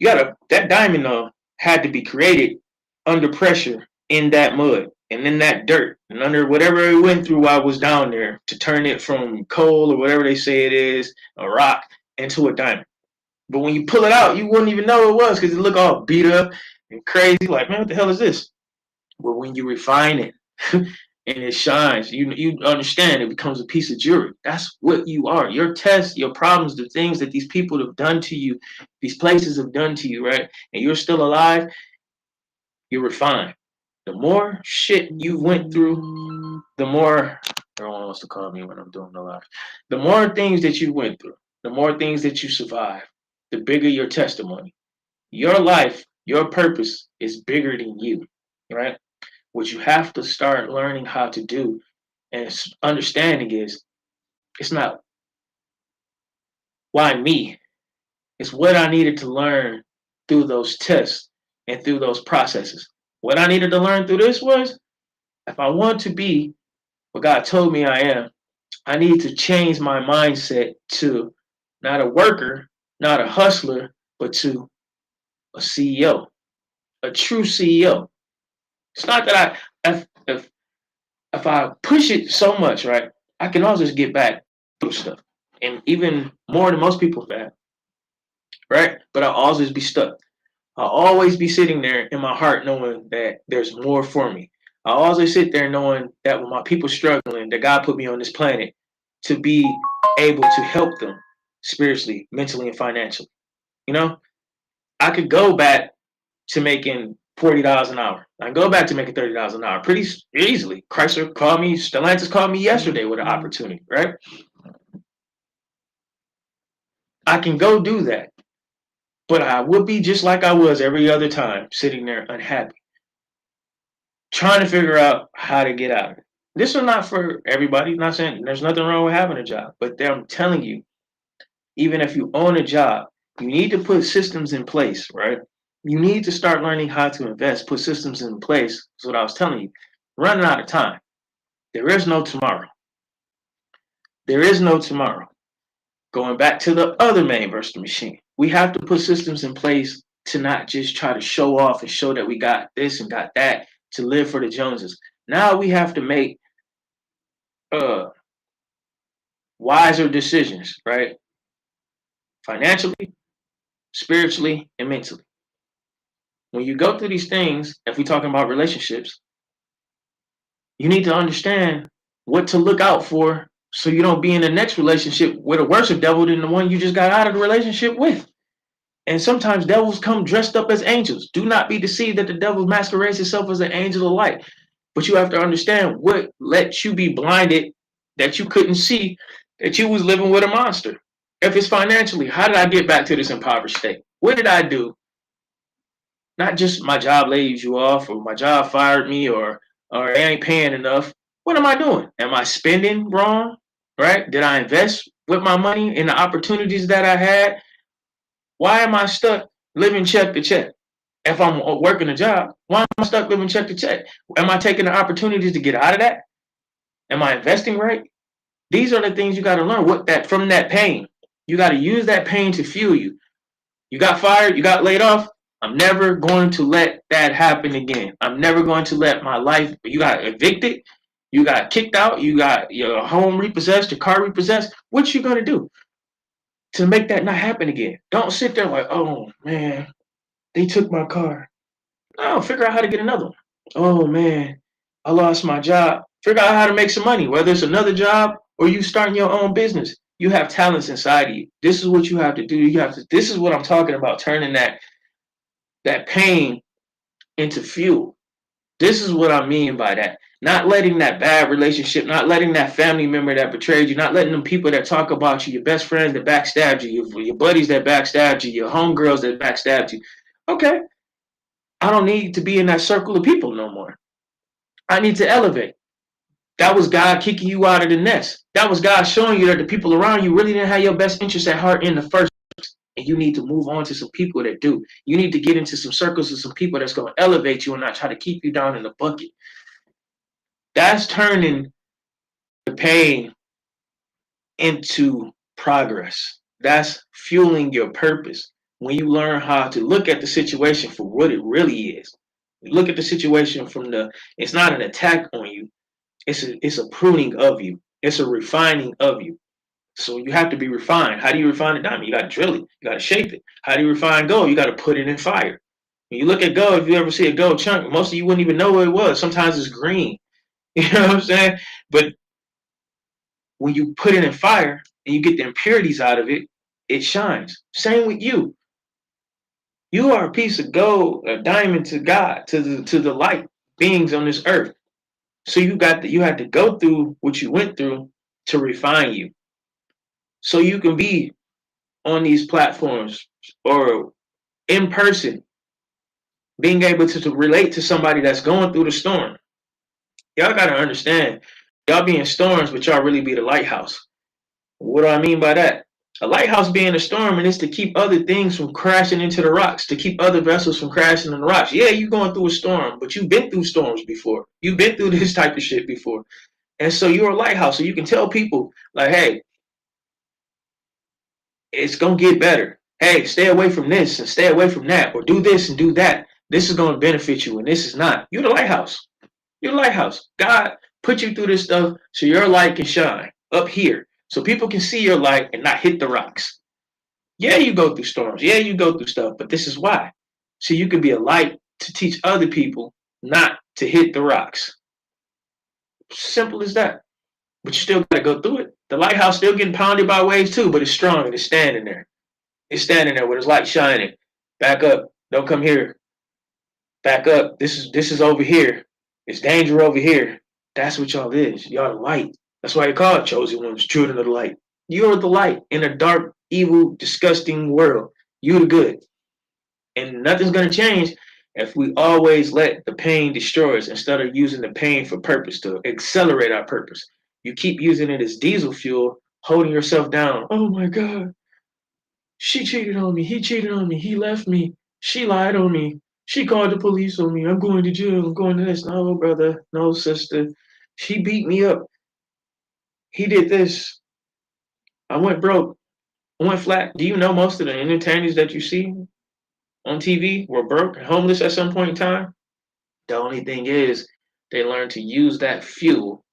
That diamond though had to be created under pressure in that mud and in that dirt and under whatever it went through while it was down there to turn it from coal or whatever they say it is, a rock, into a diamond. But when you pull it out, you wouldn't even know it was because it looked all beat up and crazy. Like, man, what the hell is this? But when you refine it and it shines, you understand it becomes a piece of jewelry. That's what you are. Your tests, your problems, the things that these people have done to you, these places have done to you, right? And you're still alive, you're refined. The more shit you went through, the more everyone wants to call me when I'm doing the live. The more things that you went through, the more things that you survived, the bigger your testimony. Your life, your purpose is bigger than you, right? What you have to start learning how to do and understanding is it's not why me, it's what I needed to learn through those tests and through those processes. What I needed to learn through this was if I want to be what God told me I am, I need to change my mindset to not a worker, not a hustler, but to a CEO, a true CEO. It's not that if I push it so much, right, I can always get back through stuff, and even more than most people have, right? But I'll always be stuck. I'll always be sitting there in my heart knowing that there's more for me. I'll always sit there knowing that when my people struggling, that God put me on this planet to be able to help them spiritually, mentally, and financially. You know, I could go back to making $40 an hour. I can go back to making $30 an hour pretty easily. Chrysler called me, Stellantis called me yesterday with an opportunity, right? I can go do that, but I would be just like I was every other time, sitting there unhappy, trying to figure out how to get out of it. This is not for everybody. I'm not saying there's nothing wrong with having a job, but I'm telling you, even if you own a job, you need to put systems in place, right? You need to start learning how to invest, put systems in place. That's what I was telling you. Running out of time. There is no tomorrow. There is no tomorrow. Going back to the other main versus machine, we have to put systems in place to not just try to show off and show that we got this and got that to live for the Joneses. Now we have to make uh, wiser decisions, right? Financially, spiritually, and mentally. When you go through these things, if we're talking about relationships, you need to understand what to look out for so you don't be in the next relationship with a worse devil than the one you just got out of the relationship with. And sometimes devils come dressed up as angels. Do not be deceived that the devil masquerades himself as an angel of light. But you have to understand what let you be blinded that you couldn't see that you was living with a monster. If it's financially, how did I get back to this impoverished state? What did I do? Not just my job laid you off or my job fired me or they ain't paying enough. What am I doing? Am I spending wrong? Right? Did I invest with my money in the opportunities that I had? Why am I stuck living check to check? If I'm working a job, why am I stuck living check to check? Am I taking the opportunities to get out of that? Am I investing right? These are the things you got to learn. What that from that pain, you got to use that pain to fuel you. You got fired, you got laid off. I'm never going to let that happen again. I'm never going to let my life. You got evicted, you got kicked out, you got your home repossessed, your car repossessed. What you gonna do to make that not happen again? Don't sit there like, oh man, they took my car. No, figure out how to get another one. Oh man, I lost my job. Figure out how to make some money, whether it's another job or you starting your own business. You have talents inside of you. This is what you have to do. You have to. This is what I'm talking about. Turning that pain into fuel. This is what I mean by that. Not letting that bad relationship, not letting that family member that betrayed you, not letting them people that talk about you, your best friends that backstabbed you, your buddies that backstabbed you, your homegirls that backstabbed you. Okay, I don't need to be in that circle of people no more. I need to elevate. That was God kicking you out of the nest. That was God showing you that the people around you really didn't have your best interest at heart in the first place. And you need to move on to some people that do. You need to get into some circles of some people that's going to elevate you and not try to keep you down in the bucket. That's turning the pain into progress. That's fueling your purpose. When you learn how to look at the situation for what it really is. Look at the situation from it's not an attack on you. It's a pruning of you. It's a refining of you. So you have to be refined. How do you refine a diamond? You got to drill it. You got to shape it. How do you refine gold? You got to put it in fire. When you look at gold, if you ever see a gold chunk, most of you wouldn't even know what it was. Sometimes it's green. You know what I'm saying? But when you put it in fire and you get the impurities out of it, it shines. Same with you. You are a piece of gold, a diamond to God, to the light beings on this earth. So you had to go through what you went through to refine you. So you can be on these platforms or in person, being able to relate to somebody that's going through the storm. Y'all got to understand, y'all be in storms, but y'all really be the lighthouse. What do I mean by that? A lighthouse being a storm, and it's to keep other things from crashing into the rocks, to keep other vessels from crashing in the rocks. Yeah, you're going through a storm, but you've been through storms before. You've been through this type of shit before. And so you're a lighthouse, so you can tell people, like, hey, it's going to get better. Hey, stay away from this and stay away from that, or do this and do that. This is going to benefit you, and this is not. You're the lighthouse. You're the lighthouse. God put you through this stuff so your light can shine up here, so people can see your light and not hit the rocks. Yeah, you go through storms. Yeah, you go through stuff, but this is why. So you can be a light to teach other people not to hit the rocks. Simple as that. But you still got to go through it. The lighthouse still getting pounded by waves too, but it's strong and it's standing there. It's standing there with its light shining. Back up. Don't come here. Back up. This is over here. It's danger over here. That's what y'all is. Y'all the light. That's why you call it chosen ones, children of the light. You're the light in a dark, evil, disgusting world. You the good. And nothing's gonna change if we always let the pain destroy us instead of using the pain for purpose to accelerate our purpose. You keep using it as diesel fuel, holding yourself down. Oh my God. She cheated on me. He cheated on me. He left me. She lied on me. She called the police on me. I'm going to jail. I'm going to this. No, brother. No, sister. She beat me up. He did this. I went broke. I went flat. Do you know most of the entertainers that you see on TV were broke and homeless at some point in time? The only thing is they learned to use that fuel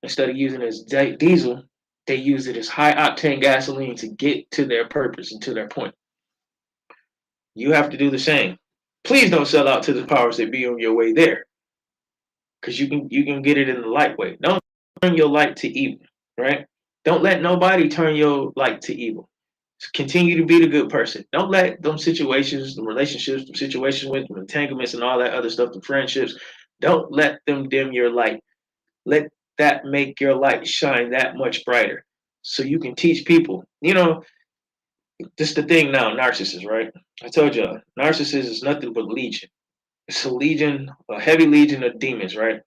instead of using it as diesel. They use it as high octane gasoline to get to their purpose and to their point. You have to do the same. Please don't sell out to the powers that be on your way there, because you can get it in the light way. Don't turn your light to evil, right? Don't let nobody turn your light to evil. Continue to be the good person. Don't let them situations, the relationships, the situations with them, entanglements and all that other stuff, the friendships, don't let them dim your light. Let that make your light shine that much brighter so you can teach people. You know, this is the thing now, narcissists, right? I told you, narcissist is nothing but legion. It's a legion, a heavy legion of demons, right?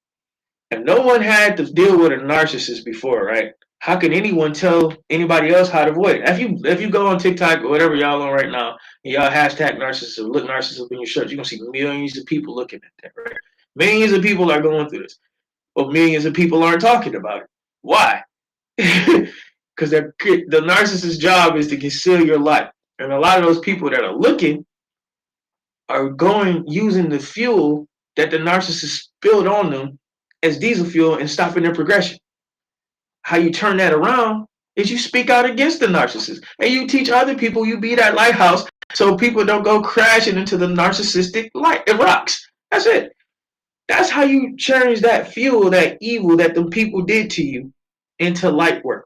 If no one had to deal with a narcissist before, right? How can anyone tell anybody else how to avoid it? If you go on TikTok or whatever y'all on right now, and y'all hashtag narcissist or look narcissist up in your shirt, you're gonna see millions of people looking at that, right? Millions of people are going through this, but millions of people aren't talking about it. Why? Because the narcissist's job is to conceal your light, and a lot of those people that are looking are going using the fuel that the narcissist spilled on them as diesel fuel and stopping their progression. How you turn that around is you speak out against the narcissist and you teach other people, you be that lighthouse so people don't go crashing into the narcissistic light. It rocks. That's it. That's how you change that fuel, that evil that the people did to you into light work.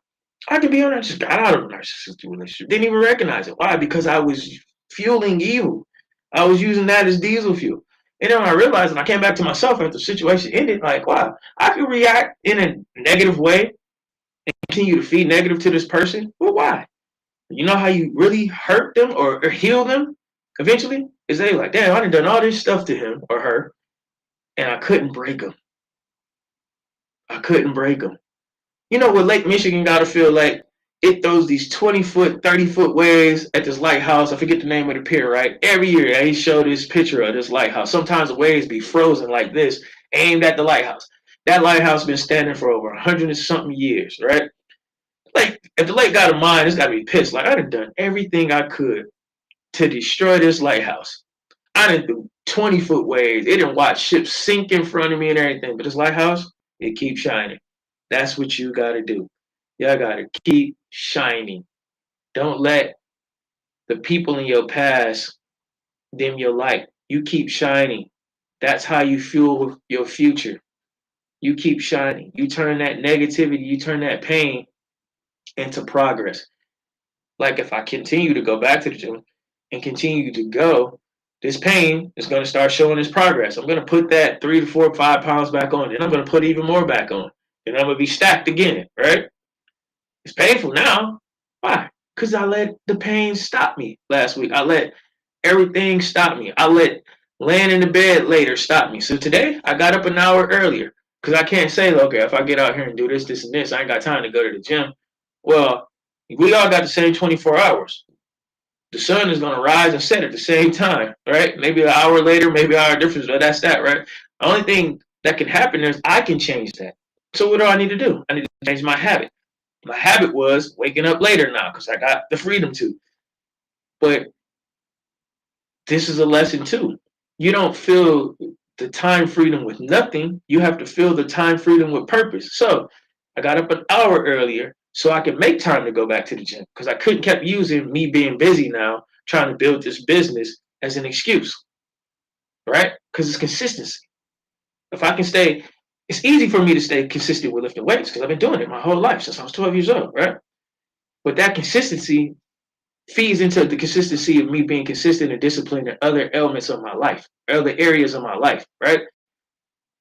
I can be honest, I just got out of a narcissistic relationship. Didn't even recognize it. Why? Because I was fueling evil. I was using that as diesel fuel. And then when I realized, and I came back to myself after the situation ended, like, wow, I could react in a negative way and continue to feed negative to this person. Well, why? You know how you really hurt them or heal them eventually? Is they like, damn, I done all this stuff to him or her, and I couldn't break them. I couldn't break them. You know what Lake Michigan got to feel like? it throws these 20-foot, 30-foot waves at this lighthouse. I forget the name of the pier, right? Every year they show this picture of this lighthouse. Sometimes the waves be frozen like this, aimed at the lighthouse. That lighthouse been standing for over 100 and something years, right? Like, if the lake got a mind, it's got to be pissed. Like, I done everything I could to destroy this lighthouse. I done do 20-foot waves. It didn't watch ships sink in front of me and everything. But this lighthouse, it keeps shining. That's what you got to do. Y'all got to keep shining. Don't let the people in your past dim your light. You keep shining. That's how you fuel your future. You keep shining. You turn that negativity, you turn that pain into progress. Like if I continue to go back to the gym and continue to go, this pain is going to start showing its progress. I'm going to put that 3 to 4, 5 pounds back on. Then I'm going to put even more back on. Then I'm going to be stacked again, right? It's painful now. Why? Because I let the pain stop me last week. I let everything stop me. I let laying in the bed later stop me. So today I got up an hour earlier because I can't say, okay, if I get out here and do this, this, and this, I ain't got time to go to the gym. Well, we all got the same 24 hours. The sun is going to rise and set at the same time, right? Maybe an hour later, maybe an hour difference, but that's that, right? The only thing that can happen is I can change that. So what do I need to do? I need to change my habit. My habit was waking up later now because I got the freedom to. But this is a lesson too. You don't feel the time freedom with nothing. You have to feel the time freedom with purpose. So I got up an hour earlier so I could make time to go back to the gym because I couldn't keep using me being busy now trying to build this business as an excuse, right? Because it's consistency. If I can stay, it's easy for me to stay consistent with lifting weights because I've been doing it my whole life since I was 12 years old, right? But that consistency feeds into the consistency of me being consistent and disciplined in other elements of my life, other areas of my life, right?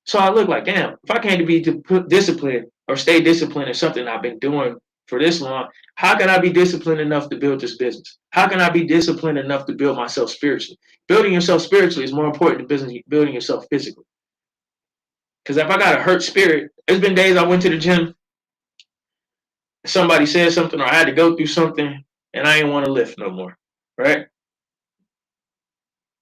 So I look like, damn, if I can't be disciplined or stay disciplined in something I've been doing for this long, how can I be disciplined enough to build this business? How can I be disciplined enough to build myself spiritually? Building yourself spiritually is more important than building yourself physically. Because if I got a hurt spirit, there's been days I went to the gym, somebody said something or I had to go through something, and I didn't want to lift no more, right?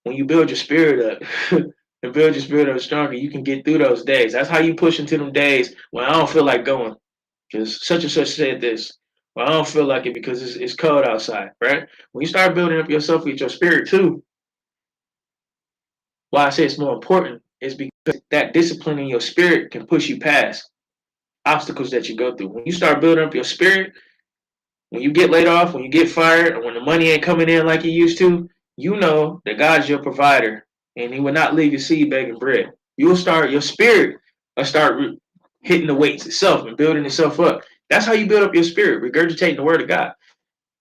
When you build your spirit up and build your spirit up stronger, you can get through those days. That's how you push into them days when I don't feel like going because such and such said this. Well, I don't feel like it because it's cold outside, right? When you start building up yourself with your spirit too, why I say it's more important is because that discipline in your spirit can push you past obstacles that you go through. When you start building up your spirit, when you get laid off, when you get fired, or when the money ain't coming in like it used to, you know that God's your provider and he will not leave your seed begging bread. You'll start, your spirit will start hitting the weights itself and building itself up. That's how you build up your spirit, regurgitating the word of God,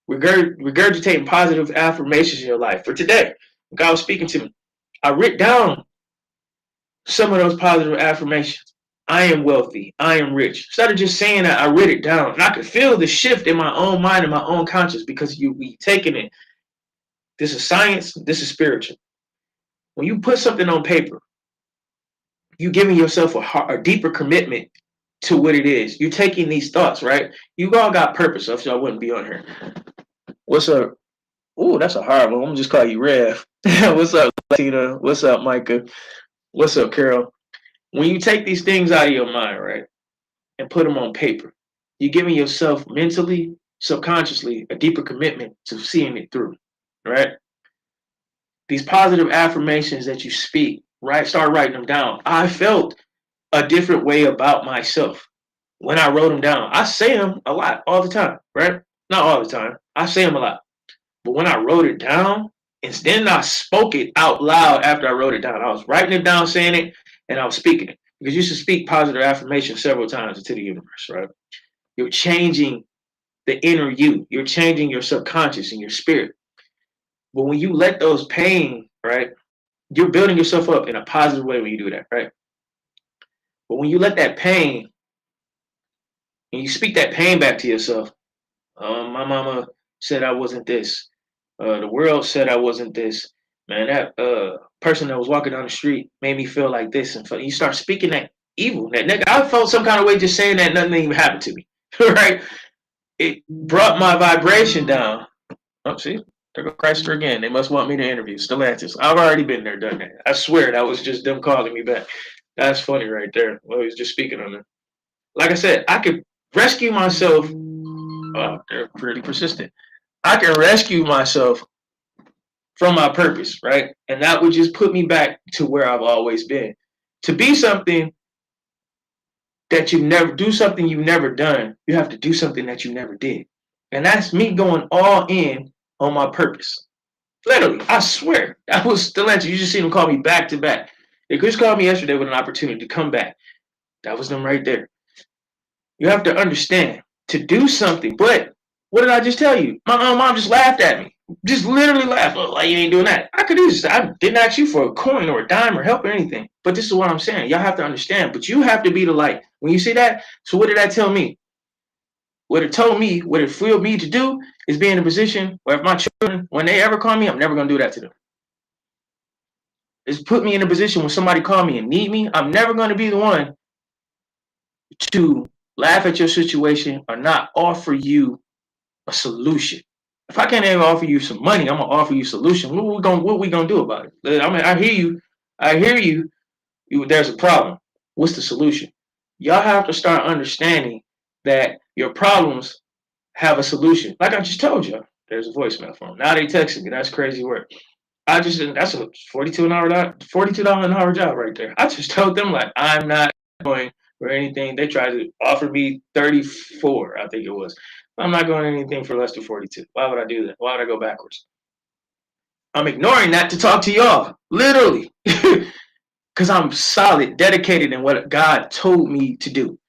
regurgitating positive affirmations in your life. For today, God was speaking to me. I wrote down some of those positive affirmations. I am wealthy. I am rich. Instead of just saying that, I wrote it down. And I could feel the shift in my own mind and my own conscience because we taking it. This is science. This is spiritual. When you put something on paper, you're giving yourself a deeper commitment to what it is. You're taking these thoughts, right? You all got purpose, so I wouldn't be on here. What's up? Ooh, that's a hard one. I'm gonna just call you Rev. What's up, Tina? What's up, Micah? What's up, Carol? When you take these things out of your mind, right, and put them on paper, you're giving yourself mentally, subconsciously, a deeper commitment to seeing it through, right? These positive affirmations that you speak, right, start writing them down. I felt a different way about myself when I wrote them down. I say them a lot, all the time, right? Not all the time. I say them a lot. But when I wrote it down, and then I spoke it out loud after I wrote it down. I was writing it down, saying it, and I was speaking it. Because you should speak positive affirmations several times into the universe, right? You're changing the inner you. You're changing your subconscious and your spirit. But when you let those pain, right, you're building yourself up in a positive way when you do that, right? But when you let that pain, and you speak that pain back to yourself, my mama said I wasn't this. The world said I wasn't this. Man, that person that was walking down the street made me feel like this. And you start speaking that evil. That nigga, I felt some kind of way just saying that nothing even happened to me. Right? it brought my vibration down. Oh, see, there go Chrysler again. They must want me to interview Stellantis. I've already been there, done that. I swear that was just them calling me back. That's funny right there. Well, he's just speaking on it. Like I said, I could rescue myself. Oh, they're pretty persistent. I can rescue myself from my purpose, right? And that would just put me back to where I've always been. To be something that you never do, something you've never done, you have to do something that you never did. And that's me going all in on my purpose. Literally, I swear. I was still at you. You just seen them call me back to back. They just called me yesterday with an opportunity to come back. That was them right there. You have to understand to do something. But what did I just tell you? My mom just laughed at me. Just literally laughed. Oh, like, you ain't doing that. I could do this. I didn't ask you for a coin or a dime or help or anything. But this is what I'm saying. Y'all have to understand. But you have to be the light. When you see that, so what did that tell me? What it told me, what it fueled me to do is be in a position where if my children, when they ever call me, I'm never going to do that to them. It's put me in a position when somebody call me and need me, I'm never going to be the one to laugh at your situation or not offer you a solution. If I can't even offer you some money, I'm gonna offer you a solution. What we gonna do about it? I mean, I hear you. I hear you. There's a problem. What's the solution? Y'all have to start understanding that your problems have a solution. Like I just told you, there's a voicemail phone. Now they texting me. That's crazy work. That's a $42 an hour job right there. I just told them like I'm not going for anything. They tried to offer me 34, I think it was. I'm not going anything for less than 42. Why would I do that? Why would I go backwards? I'm ignoring that to talk to y'all, literally, because I'm solid, dedicated in what God told me to do.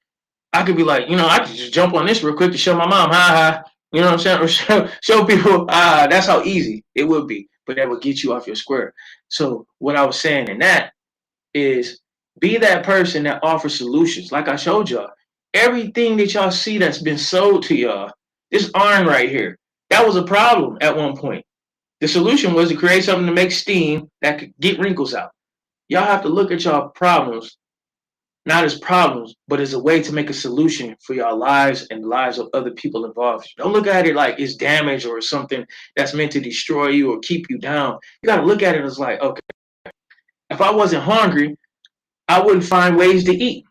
I could be like, I could just jump on this real quick to show my mom, ha. You know what I'm saying? Or show people, that's how easy it would be. But that would get you off your square. So what I was saying in that is be that person that offers solutions. Like I showed y'all, everything that y'all see that's been sold to y'all, this iron right here, that was a problem at one point. The solution was to create something to make steam that could get wrinkles out. Y'all have to look at y'all problems not as problems, but as a way to make a solution for your lives and the lives of other people involved. Don't look at it like it's damage or something that's meant to destroy you or keep you down. You got to look at it as like, okay, if I wasn't hungry, I wouldn't find ways to eat.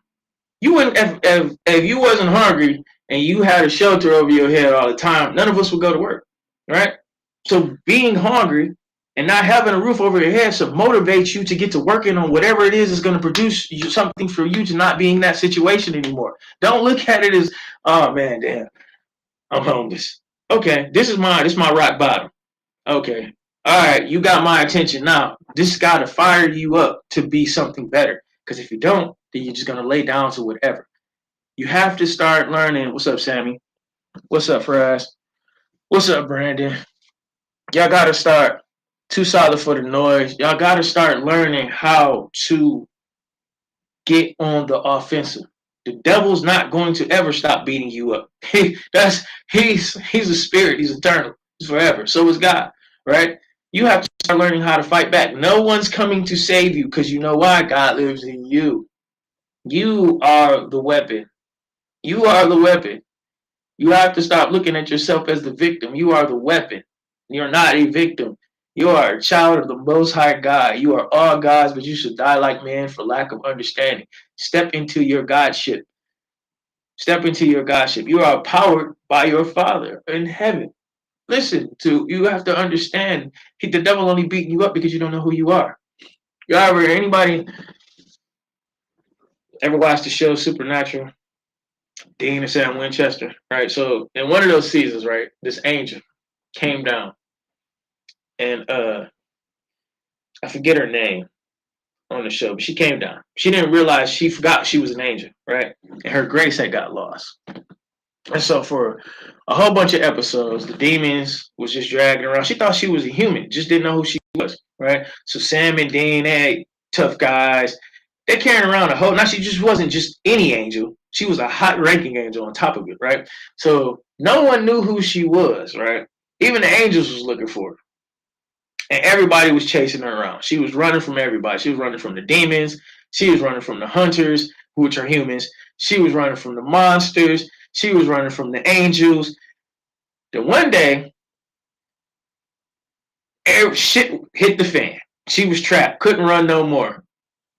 You wouldn't, if you wasn't hungry and you had a shelter over your head all the time, none of us would go to work, right? So being hungry and not having a roof over your head should motivate you to get to working on whatever it is going to produce something for you to not be in that situation anymore. Don't look at it as, oh man, damn, I'm homeless. Okay, this is my rock bottom. Okay, all right, you got my attention now. This got to fire you up to be something better. Because if you don't, then you're just going to lay down to whatever. You have to start learning. What's up, Sammy? What's up, Faraz? What's up, Brandon? Y'all got to start. Too solid for the noise. Y'all got to start learning how to get on the offensive. The devil's not going to ever stop beating you up. He's a spirit. He's eternal. He's forever. So is God, right? You have to start learning how to fight back. No one's coming to save you because you know why? God lives in you. You are the weapon. You are the weapon. You have to stop looking at yourself as the victim. You are the weapon. You're not a victim. You are a child of the Most High God. You are all gods, but you should die like men for lack of understanding. Step into your Godship. Step into your Godship. You are powered by your Father in heaven. You have to understand, the devil only beating you up because you don't know who you are. Anybody ever watched the show Supernatural? Dean and Sam Winchester, right? So in one of those seasons, right, this angel came down. And I forget her name on the show, but she came down. She didn't realize, she forgot she was an angel, right? And her grace had got lost. And so for a whole bunch of episodes, the demons was just dragging around. She thought she was a human, just didn't know who she was, right? So Sam and Dean, they had tough guys. They carrying around now she just wasn't just any angel. She was a high-ranking angel on top of it, right? So no one knew who she was, right? Even the angels was looking for her. And everybody was chasing her around. She was running from everybody. She was running from the demons. She was running from the hunters, which are humans. She was running from the monsters. She was running from the angels. Then one day, shit hit the fan. She was trapped, couldn't run no more.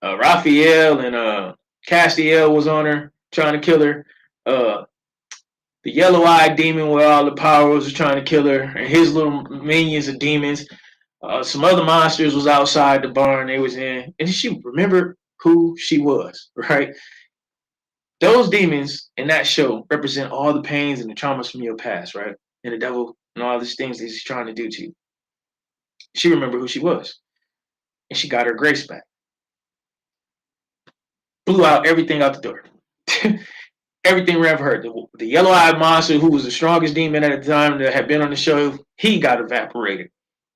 Raphael and Castiel was on her, trying to kill her. Uh, the yellow-eyed demon with all the powers was trying to kill her, and his little minions of demons. Some other monsters was outside the barn they was in, and she remembered who she was, right? Those demons in that show represent all the pains and the traumas from your past, right? And the devil and all these things that he's trying to do to you. She remembered who she was, and she got her grace back. Blew out everything out the door. Everything ran for her. The yellow-eyed monster, who was the strongest demon at the time that had been on the show, he got evaporated.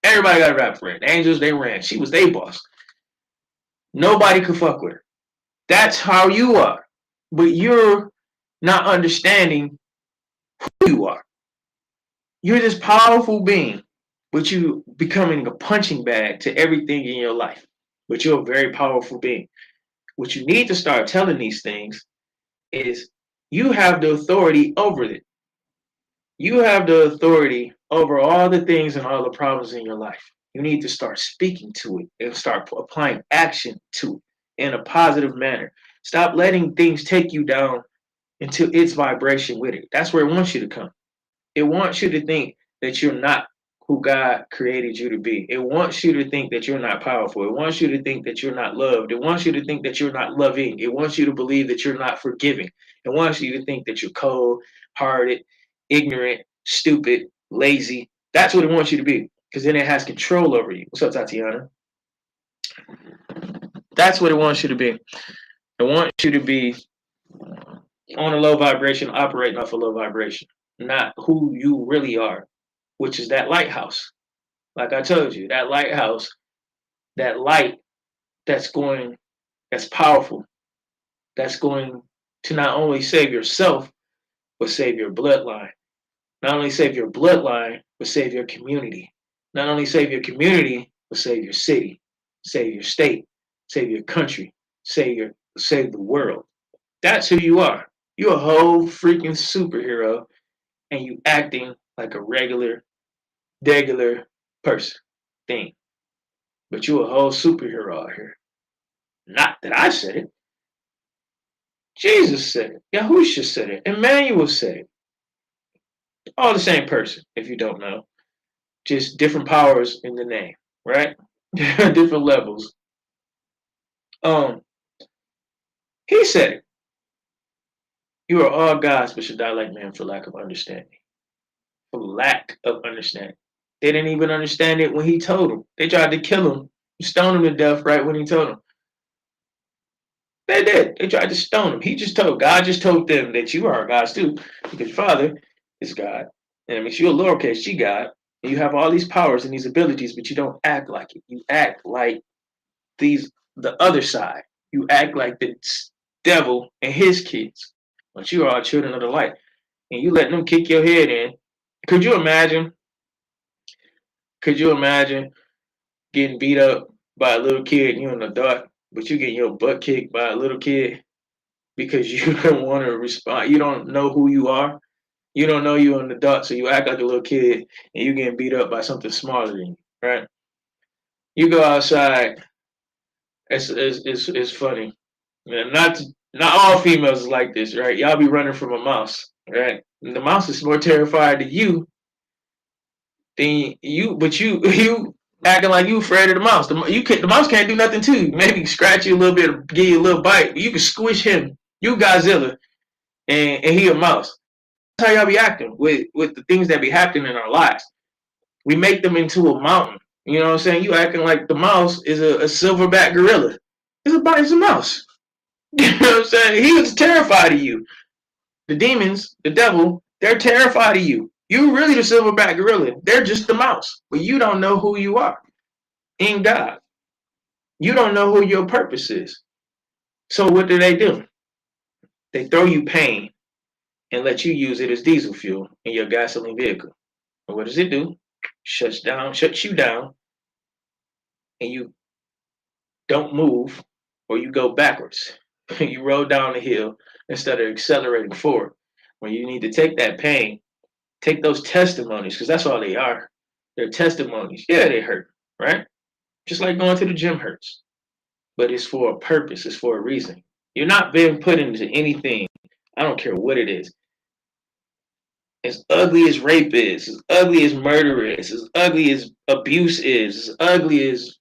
Everybody got evaporated. The angels, they ran. She was their boss. Nobody could fuck with her. That's how you are. But you're not understanding who you are. You're this powerful being, but you becoming a punching bag to everything in your life. But you're a very powerful being. What you need to start telling these things is you have the authority over it. You have the authority over all the things and all the problems in your life. You need to start speaking to it and start applying action to it in a positive manner. Stop letting things take you down into its vibration with it. That's where it wants you to come. It wants you to think that you're not who God created you to be. It wants you to think that you're not powerful. It wants you to think that you're not loved. It wants you to think that you're not loving. It wants you to believe that you're not forgiving. It wants you to think that you're cold, hearted, ignorant, stupid, lazy. That's what it wants you to be, because then it has control over you. What's up, Tatiana? That's what it wants you to be. It wants you to be on a low vibration, operating off a low vibration, not who you really are, which is that lighthouse. Like I told you, that lighthouse, that light that's going, that's powerful, that's going to not only save yourself, but save your bloodline. Not only save your bloodline, but save your community. Not only save your community, but save your city, save your state, save your country, save the world. That's who you are. You're a whole freaking superhero, and you acting like a regular person thing. But you're a whole superhero out here. Not that I said it. Jesus said it. Yahusha said it. Emmanuel said it. All the same person, if you don't know. Just different powers in the name, right? Different levels. He said it. You are all gods, but should die like men for lack of understanding. For lack of understanding. They didn't even understand it when he told them. They tried to kill him, stone him to death right when he told them. They did. They tried to stone him. God just told them that you are gods too, because your father is God. And it makes you a lowercase g God. And you have all these powers and these abilities, but you don't act like it. You act like the other side. You act like the devil and his kids. But you are children of the light. And you let them kick your head in. Could you imagine? Could you imagine getting beat up by a little kid and you're an adult, but you getting your butt kicked by a little kid because you don't want to respond? You don't know who you are. You don't know you're an adult, so you act like a little kid and you getting beat up by something smaller than you, right? You go outside. It's funny. Man, not all females is like this, right? Y'all be running from a mouse, right? And the mouse is more terrified of you than you, but you acting like you afraid of the mouse. The mouse can't do nothing to you. Maybe scratch you a little bit, or give you a little bite. You can squish him. You Godzilla, and he a mouse. That's how y'all be acting with the things that be happening in our lives. We make them into a mountain. You know what I'm saying? You acting like the mouse is a silverback gorilla. It's a mouse. You know what I'm saying? He was terrified of you. The demons, the devil, they're terrified of you. You're really the silverback gorilla. They're just the mouse. But you don't know who you are in God. You don't know who your purpose is. So what do? They throw you pain and let you use it as diesel fuel in your gasoline vehicle. And what does it do? Shuts you down, and you don't move, or you go backwards. You roll down the hill instead of accelerating forward. When you need to take that pain, Take those testimonies, because that's all they are. They're testimonies. Yeah, they hurt, right? Just like going to the gym hurts, but it's for a purpose. It's for a reason. You're not being put into anything. I don't care what it is. As ugly as rape is, as ugly as murder is, as ugly as abuse is, as ugly as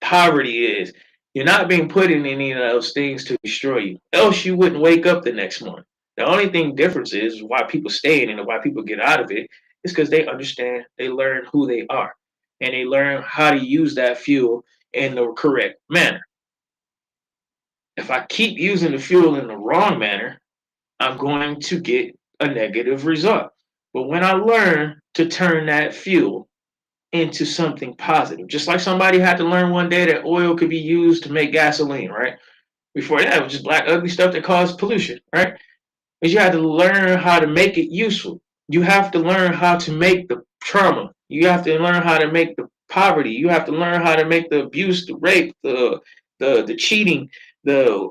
poverty is, you're not being put in any of those things to destroy you. Else you wouldn't wake up the next morning. The only thing difference is why people stay in it and why people get out of it is because they understand, they learn who they are, and they learn how to use that fuel in the correct manner. If I keep using the fuel in the wrong manner, I'm going to get a negative result. But when I learn to turn that fuel into something positive, just like somebody had to learn one day that oil could be used to make gasoline, right? Before that, it was just black, ugly stuff that caused pollution, right? But you had to learn how to make it useful. You have to learn how to make the trauma. You have to learn how to make the poverty. You have to learn how to make the abuse, the rape, the cheating, the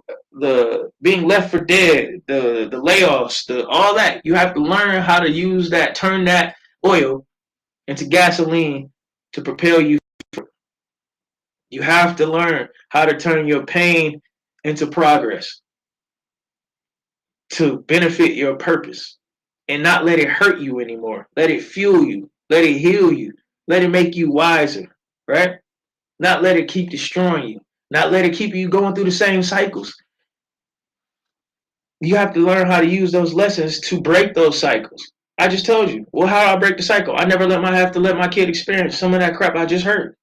being left for dead, the layoffs, the all that. You have to learn how to use that, turn that oil into gasoline to propel you. You have to learn how to turn your pain into progress to benefit your purpose and not let it hurt you anymore. Let it fuel you. Let it heal you. Let it make you wiser, right? Not let it keep destroying you. Not let it keep you going through the same cycles. You have to learn how to use those lessons to break those cycles. I just told you. Well, how do I break the cycle? I never have to let my kid experience some of that crap I just heard.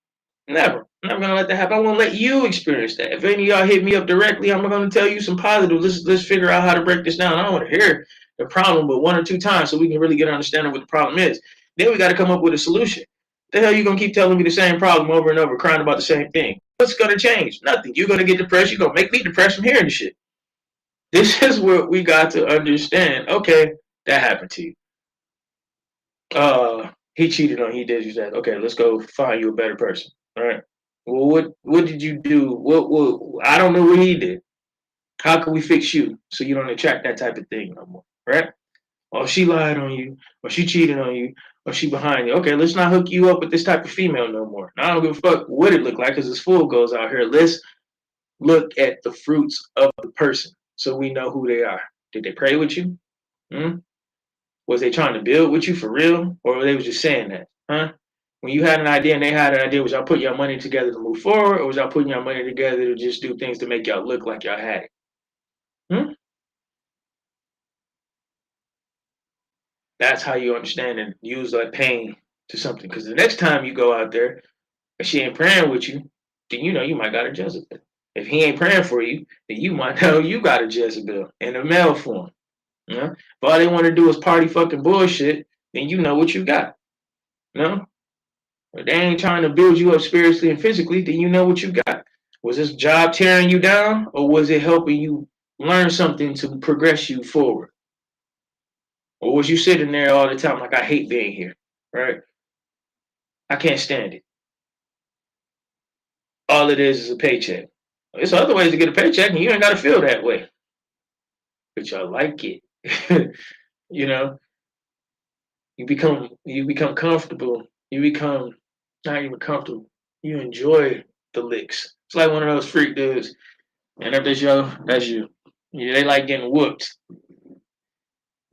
Never. I'm never gonna let that happen. I won't let you experience that. If any of y'all hit me up directly, I'm gonna tell you some positives. Let's figure out how to break this down. I don't want to hear the problem but one or two times so we can really get an understanding of what the problem is. Then we got to come up with a solution. The hell you gonna keep telling me the same problem over and over, crying about the same thing? What's gonna change? Nothing. You're gonna get depressed. You're gonna make me depressed from hearing the shit. This is what we got to understand. Okay, that happened to you. He cheated on you, he did you that. Okay, let's go find you a better person. All right. Well, what did you do? What I don't know what he did. How can we fix you so you don't attract that type of thing no more? Right? Or she lied on you, or she cheated on you, or she behind you. Okay, let's not hook you up with this type of female no more. Now, I don't give a fuck what it look like because this fool goes out here. Let's look at the fruits of the person so we know who they are. Did they pray with you? Hmm? Was they trying to build with you for real, or they was just saying that? Huh? When you had an idea and they had an idea, was y'all putting your money together to move forward, or was y'all putting your money together to just do things to make y'all look like y'all had it? Hmm? That's how you understand and use that pain to something. Because the next time you go out there and she ain't praying with you, then you know you might got a Jezebel. If he ain't praying for you, then you might know you got a Jezebel in a male form. You know? If all they want to do is party fucking bullshit, then you know what you got. You know? If they ain't trying to build you up spiritually and physically, then you know what you got. Was this job tearing you down, or was it helping you learn something to progress you forward? Or was you sitting there all the time like, I hate being here, right? I can't stand it. All it is a paycheck. There's other ways to get a paycheck, and you ain't got to feel that way. But y'all like it. You know, you become comfortable. You become not even comfortable. You enjoy the licks. It's like one of those freak dudes. And if that's you, that's you. Yeah, they like getting whooped.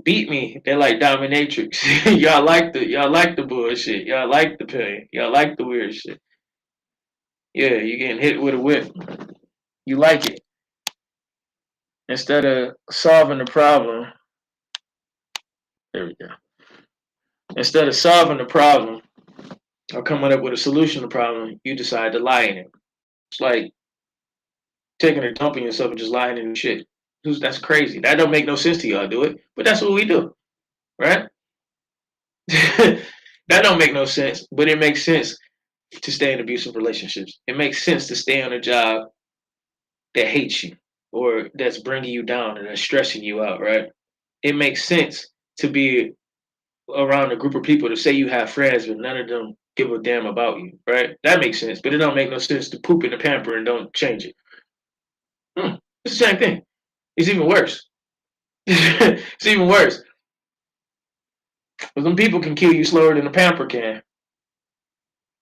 Beat me. They like dominatrix. y'all like the bullshit. Y'all like the pain. Y'all like the weird shit. Yeah, you getting hit with a whip. You like it. Instead of solving the problem, there we go. Instead of solving the problem or coming up with a solution to the problem, you decide to lie in it. It's like taking a dump on yourself and just lying in the shit. That's crazy. That don't make no sense to y'all, do it? But that's what we do, right? That don't make no sense, but it makes sense to stay in abusive relationships. It makes sense to stay on a job that hates you or that's bringing you down and that's stressing you out, right? It makes sense to be around a group of people to say you have friends, but none of them give a damn about you, right? That makes sense, but it don't make no sense to poop in the pamper and don't change it. It's the same thing. It's even worse. It's even worse. But some people can kill you slower than a pamper can.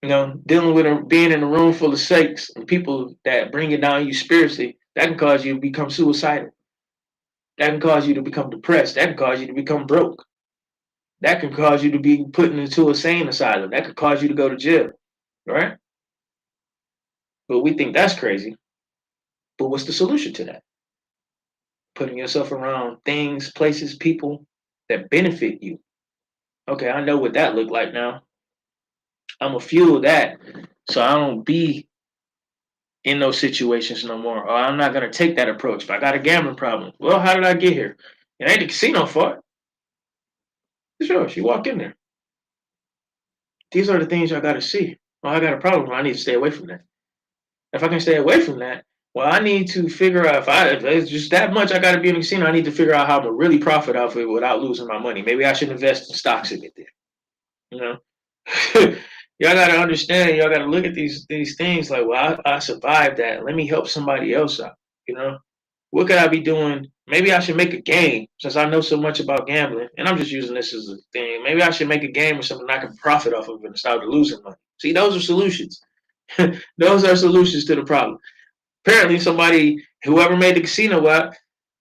You know, dealing with being in a room full of sakes and people that bring it down you spiritually, that can cause you to become suicidal. That can cause you to become depressed. That can cause you to become broke. That can cause you to be put into a sane asylum. That could cause you to go to jail, right? But we think that's crazy. But what's the solution to that? Putting yourself around things, places, people that benefit you. Okay, I know what that looked like now. I'm gonna fuel that so I don't be in those situations no more. Or I'm not gonna take that approach. If I got a gambling problem, well, how did I get here? It ain't the casino fault. Sure, she walked in there. These are the things I gotta see. Well, I got a problem. I need to stay away from that. If I can stay away from that, well, I need to figure out if it's just that much I got to be in the casino. I need to figure out how I'm gonna really profit off of it without losing my money. Maybe I should invest in stocks and get there. You know, y'all got to understand. Y'all got to look at these things like, well, I survived that. Let me help somebody else out. You know, what could I be doing? Maybe I should make a game since I know so much about gambling, and I'm just using this as a thing. Maybe I should make a game or something I can profit off of and start losing money. See, those are solutions. Those are solutions to the problem. Apparently, whoever made the casino app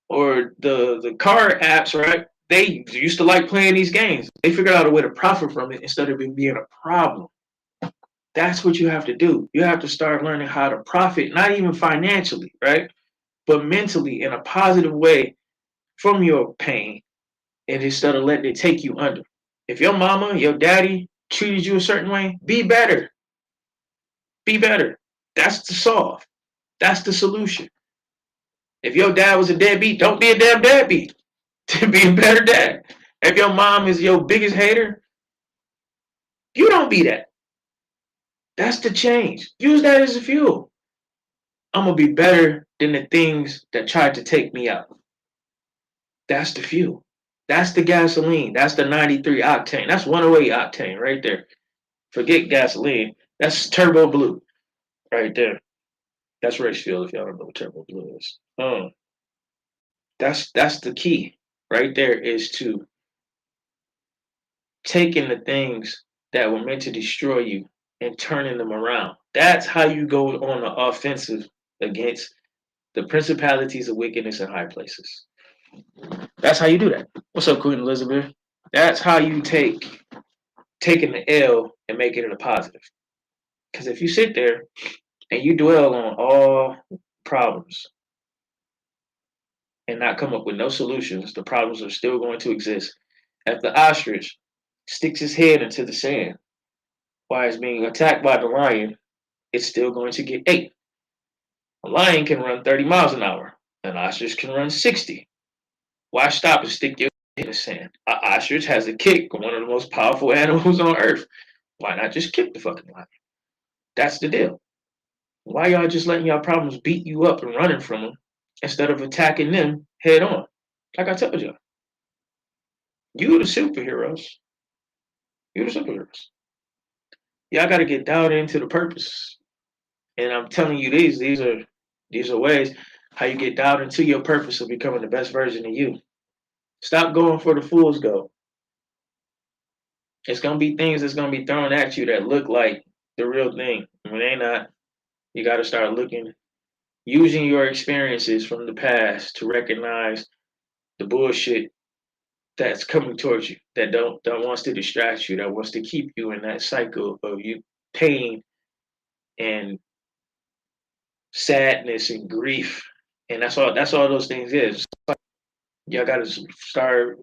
or the card apps, right? They used to like playing these games. They figured out a way to profit from it instead of it being a problem. That's what you have to do. You have to start learning how to profit, not even financially, right? But mentally in a positive way from your pain, and instead of letting it take you under. If your mama, your daddy treated you a certain way, be better. Be better. That's the solve. That's the solution. If your dad was a deadbeat, don't be a damn deadbeat. To be a better dad. If your mom is your biggest hater, you don't be that. That's the change. Use that as a fuel. I'm gonna be better than the things that tried to take me out. That's the fuel. That's the gasoline. That's the 93 octane. That's 108 octane right there. Forget gasoline. That's turbo blue right there. That's race fuel if y'all don't know what turbo blue is. That's the key right there is to taking the things that were meant to destroy you and turning them around. That's how you go on the offensive against the principalities of wickedness in high places. That's how you do that. What's up, Queen Elizabeth? That's how you taking the L and making it a positive. Because if you sit there and you dwell on all problems and not come up with no solutions, the problems are still going to exist. If the ostrich sticks his head into the sand while it's being attacked by the lion, it's still going to get ate. A lion can run 30 miles an hour. An ostrich can run 60. Why stop and stick your head in the sand? An ostrich has a kick, one of the most powerful animals on earth. Why not just kick the fucking lion? That's the deal. Why y'all just letting y'all problems beat you up and running from them instead of attacking them head on? Like I told y'all, you the superheroes. You the superheroes. Y'all got to get down into the purpose. And I'm telling you these are ways how you get down into your purpose of becoming the best version of you. Stop going for the fool's gold. It's gonna be things that's gonna be thrown at you that look like the real thing. When they not, you gotta start looking, using your experiences from the past to recognize the bullshit that's coming towards you, that wants to distract you, that wants to keep you in that cycle of you pain and sadness and grief. And that's all those things is. Y'all gotta start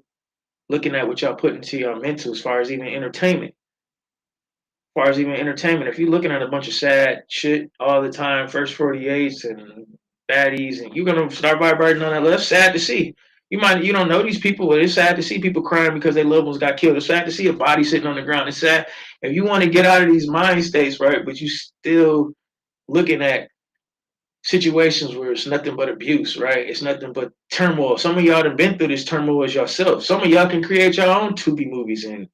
looking at what y'all put into your mental as far as even entertainment. As far as even entertainment, if you're looking at a bunch of sad shit all the time, first 48s and baddies, and you're gonna start vibrating on that. That's sad to see. You don't know these people, but it's sad to see people crying because their loved ones got killed. It's sad to see a body sitting on the ground. It's sad if you want to get out of these mind states, right? But you still looking at situations where it's nothing but abuse, right? It's nothing but turmoil. Some of y'all have been through this turmoil as yourself. Some of y'all can create your own Tubi movies and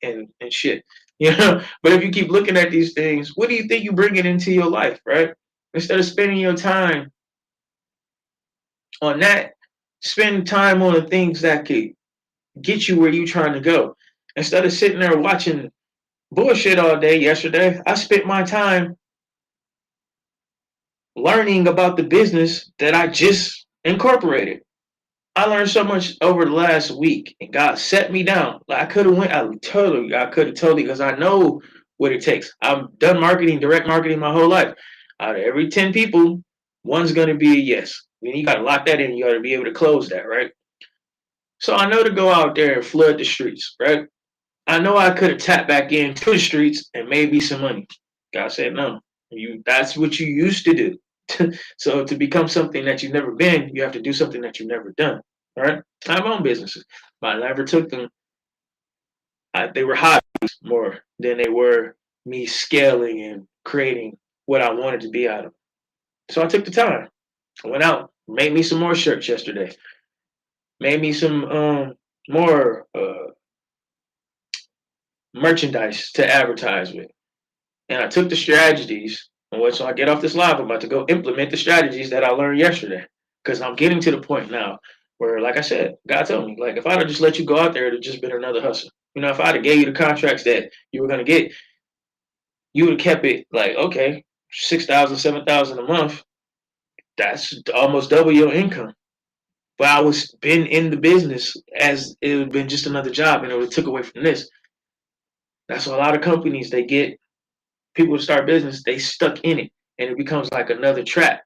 shit. You know, but if you keep looking at these things, what do you think you bring it into your life, right? Instead of spending your time on that, spend time on the things that could get you where you're trying to go. Instead of sitting there watching bullshit all day yesterday, I spent my time learning about the business that I just incorporated. I learned so much over the last week, and God set me down. Like I could have went. I could have totally, because I know what it takes. I've done marketing, direct marketing, my whole life. Out of every 10 people, one's gonna be a yes. I mean, you gotta lock that in. You gotta be able to close that, right? So I know to go out there and flood the streets, right? I know I could have tapped back into the streets and made me some money. God said no. That's what you used to do. So to become something that you've never been, you have to do something that you've never done. All right. I have my own businesses, but I never took them. They were hobbies more than they were me scaling and creating what I wanted to be out of. So I took the time. I went out, made me some more shirts yesterday, made me some more merchandise to advertise with. And I took the strategies, and once I get off this live, I'm about to go implement the strategies that I learned yesterday. Because I'm getting to the point now where, like I said, God told me, like, if I'd have just let you go out there, it'd have just been another hustle. You know, if I'd have gave you the contracts that you were going to get, you would have kept it like, okay, 6,000, 7,000 a month. That's almost double your income. But I was been in the business as it would have been just another job, and it would have took away from this. That's what a lot of companies, they get people to start business, they stuck in it, and it becomes like another trap.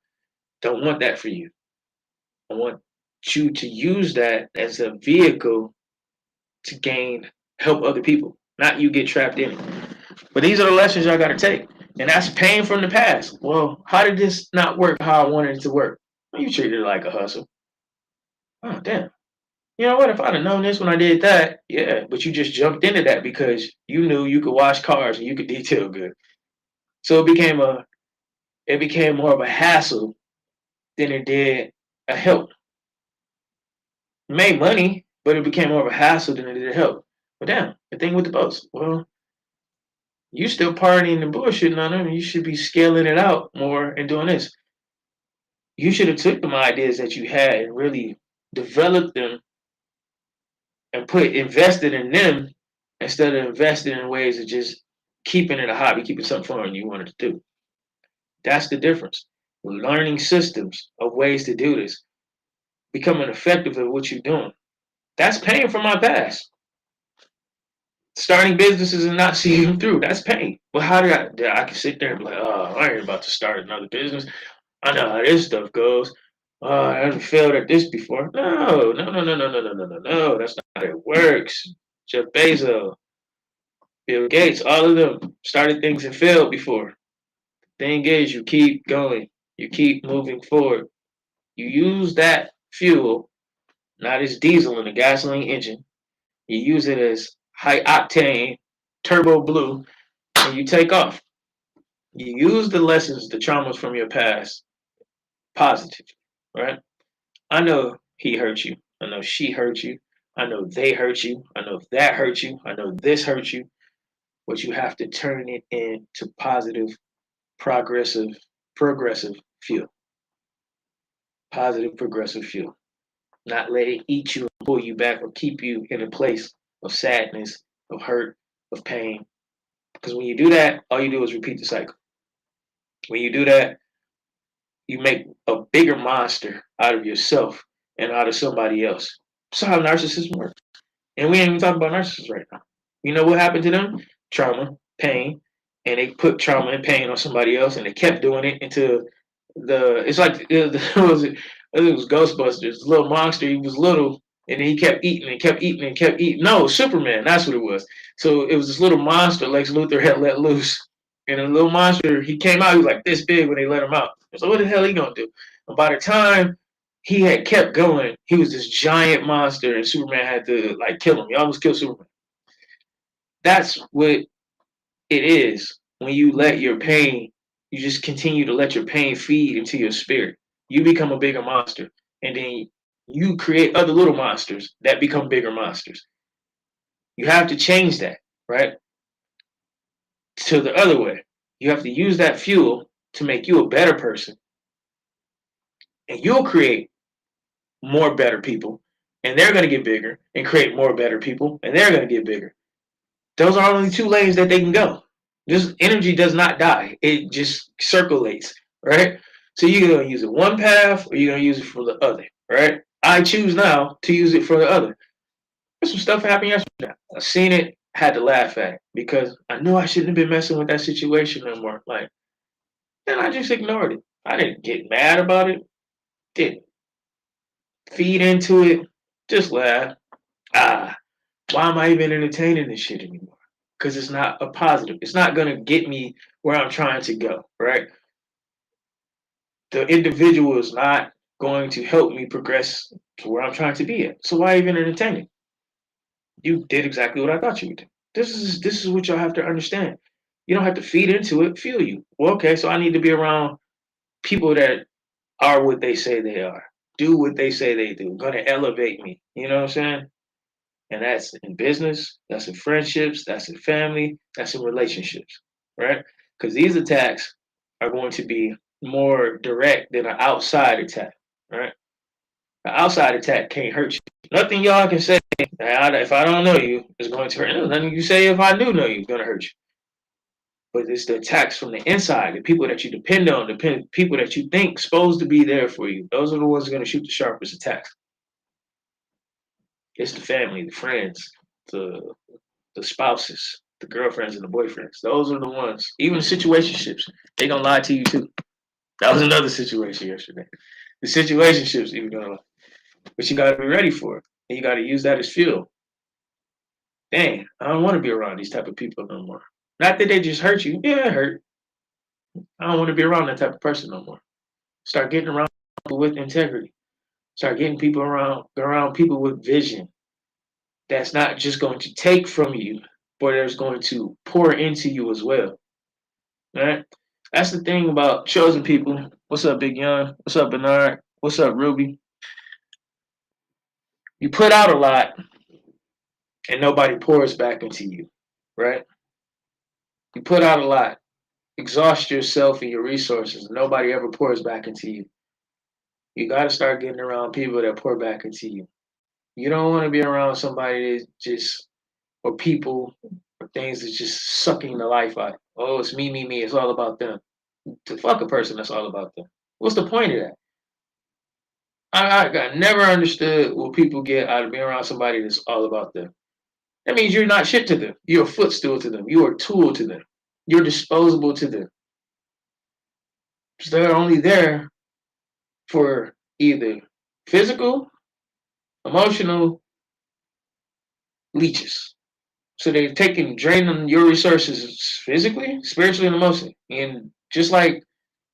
Don't want that for you. I want you to use that as a vehicle to help other people, not you get trapped in it. But these are the lessons y'all got to take, and that's pain from the past. Well, how did this not work how I wanted it to work? Well, you treated it like a hustle. Oh, damn. You know what? If I'd have known this when I did that, yeah, but you just jumped into that because you knew you could wash cars and you could detail good. So it became more of a hassle than it did a help. It made money, but it became more of a hassle than it did a help. But damn, the thing with the boats, well, you still partying and bullshitting on them. You should be scaling it out more and doing this. You should have took them ideas that you had and really developed them and invested in them instead of investing in ways of just keeping it a hobby, keeping something fun you wanted to do. That's the difference. Learning systems of ways to do this, becoming effective at what you're doing. That's pain from my past. Starting businesses and not seeing them through. That's pain. But how did I can sit there and be like, oh, I ain't about to start another business. I know how this stuff goes. Oh, I haven't failed at this before. No, no, no, no, no, no, no, no, no, no. That's not how it works. Jeff Bezos, Bill Gates, all of them started things and failed before. The thing is, you keep going. You keep moving forward. You use that fuel, not as diesel in a gasoline engine. You use it as high octane turbo blue, and you take off. You use the lessons, the traumas from your past positively, right? I know he hurt you. I know she hurt you. I know they hurt you. I know that hurt you. I know this hurt you. But you have to turn it into positive, progressive, progressive fuel. Positive, progressive fuel. Not let it eat you and pull you back or keep you in a place of sadness, of hurt, of pain. Because when you do that, all you do is repeat the cycle. When you do that, you make a bigger monster out of yourself and out of somebody else. That's how narcissism works. And we ain't even talking about narcissists right now. You know what happened to them? Trauma, pain, and they put trauma and pain on somebody else, and they kept doing it until it's like it was Ghostbusters. The little monster, he was little, and then he kept eating and kept eating and kept eating. No, Superman, that's what it was. So it was this little monster Lex Luthor had let loose. And the little monster, he came out, he was like this big when they let him out. So what the hell he gonna do? And by the time he had kept going, he was this giant monster, and Superman had to like kill him. He almost killed Superman. That's what it is when you let your pain, you just continue to let your pain feed into your spirit. You become a bigger monster, and then you create other little monsters that become bigger monsters. You have to change that, right? To the other way. You have to use that fuel to make you a better person, and you'll create more better people, and they're going to get bigger and create more better people, and they're going to get bigger. Those are only two lanes that they can go. This energy does not die. It just circulates, right? So you're gonna use it one path or you're gonna use it for the other, right? I choose now to use it for the other. There's some stuff happened yesterday. I seen it, had to laugh at it because I knew I shouldn't have been messing with that situation no more. Like, then I just ignored it. I didn't get mad about it. Didn't feed into it. Just laugh. Ah, why am I even entertaining this shit anymore? Because it's not a positive. It's not gonna get me where I'm trying to go, right? The individual is not going to help me progress to where I'm trying to be at. So why even entertain it? You did exactly what I thought you would do. This is what y'all have to understand. You don't have to feed into it, feel you. Well, okay, so I need to be around people that are what they say they are, do what they say they do, gonna elevate me. You know what I'm saying? And that's in business, that's in friendships, that's in family, that's in relationships, right? Because these attacks are going to be more direct than an outside attack, right? An outside attack can't hurt you. Nothing y'all can say if I don't know you is going to hurt you. Nothing you say if I do know you is going to hurt you. But it's the attacks from the inside, the people that you depend on, the people that you think supposed to be there for you. Those are the ones going to shoot the sharpest attacks. It's the family, the friends, the spouses, the girlfriends and the boyfriends. Those are the ones. Even the situationships, they gonna lie to you too. That was another situation yesterday. The situationships even gonna lie. But you gotta be ready for it. And you gotta use that as fuel. Dang, I don't wanna be around these type of people no more. Not that they just hurt you. Yeah, it hurt. I don't wanna be around that type of person no more. Start getting around people with integrity. Start getting people around people with vision. That's not just going to take from you, but there's going to pour into you as well. Right? That's the thing about chosen people. What's up, Big Young? What's up, Bernard? What's up, Ruby? You put out a lot and nobody pours back into you, right? You put out a lot, exhaust yourself and your resources, and nobody ever pours back into you. You got to start getting around people that pour back into you. You don't want to be around somebody that just, or people, or things that's just sucking the life out. Oh, it's me, me, me. It's all about them. To fuck a person, that's all about them. What's the point of that? I never understood what people get out of being around somebody that's all about them. That means you're not shit to them. You're a footstool to them. You're a tool to them. You're disposable to them. So they're only there for either physical, emotional leeches. So they're draining your resources physically, spiritually, and emotionally. And just like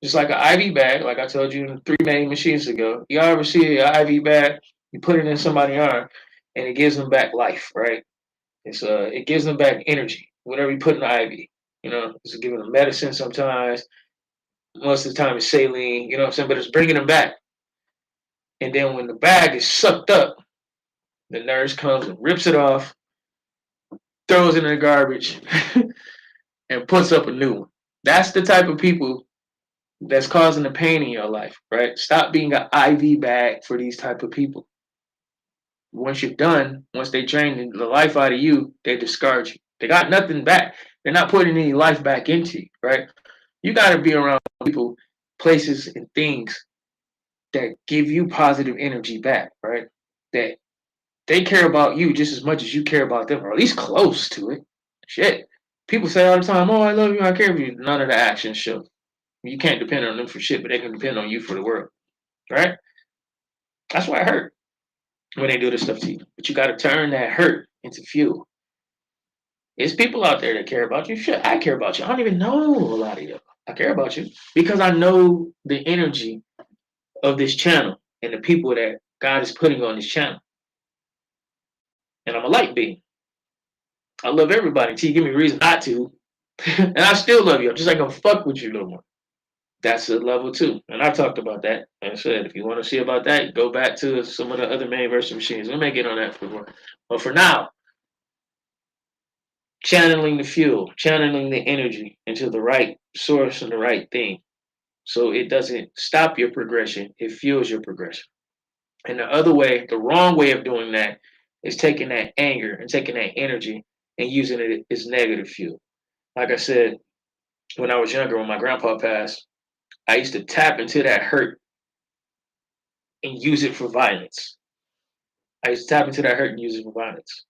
an IV bag, like I told you 3 main machines ago, you ever see an IV bag, you put it in somebody's arm, and it gives them back life, right? It gives them back energy. Whatever you put in the IV, it's giving them medicine sometimes. Most of the time it's saline, you know what I'm saying? But it's bringing them back. And then when the bag is sucked up, the nurse comes and rips it off, throws it in the garbage, and puts up a new one. That's the type of people that's causing the pain in your life, right? Stop being an IV bag for these type of people. Once you're done, once they drain the life out of you, they discard you. They got nothing back. They're not putting any life back into you, right? You got to be around people, places, and things that give you positive energy back, right? That they care about you just as much as you care about them, or at least close to it. Shit. People say all the time, "Oh, I love you, I care for you." None of the actions show. You can't depend on them for shit, but they can depend on you for the world, right? That's why it hurt when they do this stuff to you. But you got to turn that hurt into fuel. There's people out there that care about you. Shit, I care about you. I don't even know a lot of you. I care about you because I know the energy of this channel and the people that God is putting on this channel. And I'm a light being. I love everybody until you give me a reason not to. And I still love you. I'm just like, gonna fuck with you no more. That's a level 2. And I talked about that. And I said, if you want to see about that, go back to some of the other main version machines. We may get on that for more. But for now, channeling the fuel, channeling the energy into the right source and the right thing. So it doesn't stop your progression, it fuels your progression. And the other way, the wrong way of doing that is taking that anger and taking that energy and using it as negative fuel. Like I said, when I was younger, when my grandpa passed, I used to tap into that hurt and use it for violence. I used to tap into that hurt and use it for violence.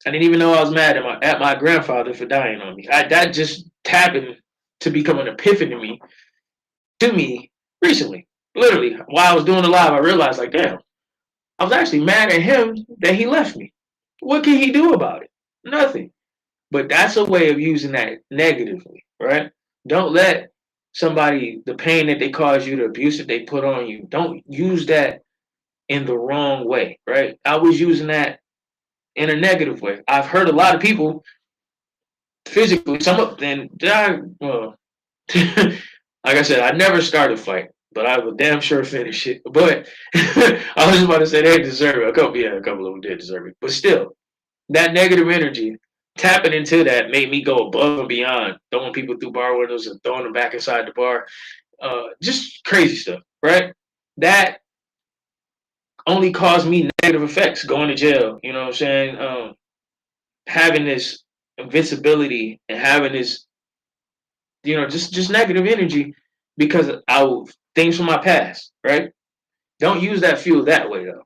I didn't even know I was mad at my grandfather for dying on me. That just happened to become an epiphany to me recently. Literally, while I was doing the live, I realized, like, damn, I was actually mad at him that he left me. What can he do about it? Nothing. But that's a way of using that negatively, right? Don't let somebody, the pain that they cause you, the abuse that they put on you, don't use that in the wrong way, right? I was using that in a negative way. I've heard a lot of people physically, some of them, well, like I said, I never start a fight, but I would damn sure finish it. But I was about to say they deserve it. A couple of them did deserve it. But still, that negative energy, tapping into that made me go above and beyond, throwing people through bar windows and throwing them back inside the bar. Just crazy stuff, right? That only caused me negative effects, going to jail, you know what I'm saying? Having this invincibility and having this, just negative energy because of things from my past, right? Don't use that fuel that way, though.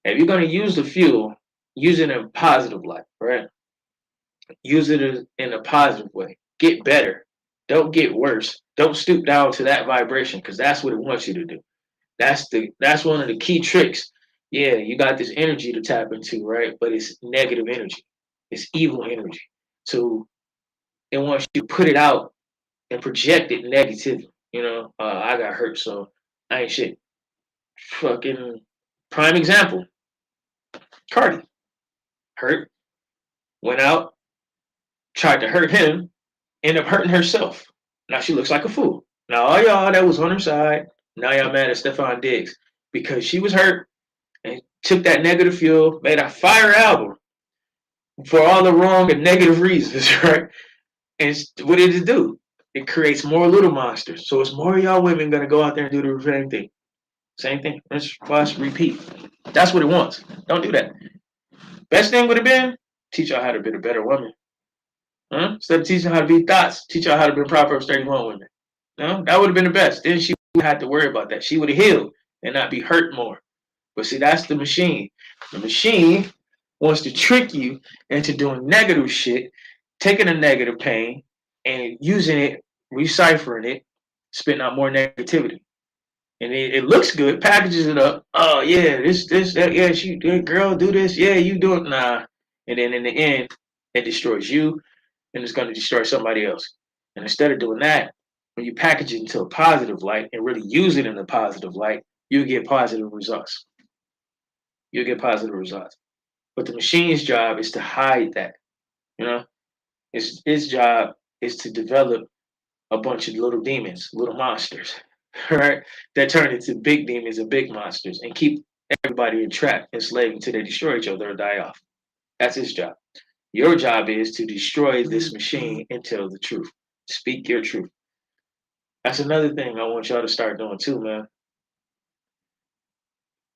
If you're going to use the fuel, use it in a positive light, right? Use it in a positive way. Get better. Don't get worse. Don't stoop down to that vibration because that's what it wants you to do. That's one of the key tricks. Yeah, you got this energy to tap into, right? But it's negative energy. It's evil energy. So it wants you to put it out and project it negatively. I got hurt, so I ain't shit. Fucking prime example. Cardi. Hurt. Went out. Tried to hurt him. Ended up hurting herself. Now she looks like a fool. Now all y'all that was on her side, now y'all mad at Stefon Diggs because she was hurt and took that negative fuel, made a fire album for all the wrong and negative reasons, right? And what did it do? It creates more little monsters. So it's more of y'all women gonna go out there and do the same thing. Same thing. Let's flush, repeat. That's what it wants. Don't do that. Best thing would have been teach y'all how to be a better woman. Huh? Instead of teaching how to be thoughts, teach y'all how to be Proverbs 31 women. No, that would have been the best. Then she would have had to worry about that. She would have healed and not be hurt more. But see, that's the machine. The machine wants to trick you into doing negative shit, taking a negative pain and using it, deciphering it, spitting out more negativity. And it looks good, packages it up. Oh yeah, this, that, yeah, she girl, do this, yeah, you do it, nah. And then in the end, it destroys you and it's gonna destroy somebody else. And instead of doing that, when you package it into a positive light and really use it in a positive light, you get positive results. You'll get positive results. But the machine's job is to hide that. Its job is to develop a bunch of little demons, little monsters, right? That turn into big demons and big monsters and keep everybody entrapped, enslaved until they destroy each other or die off. That's its job. Your job is to destroy this machine and tell the truth. Speak your truth. That's another thing I want y'all to start doing too, man.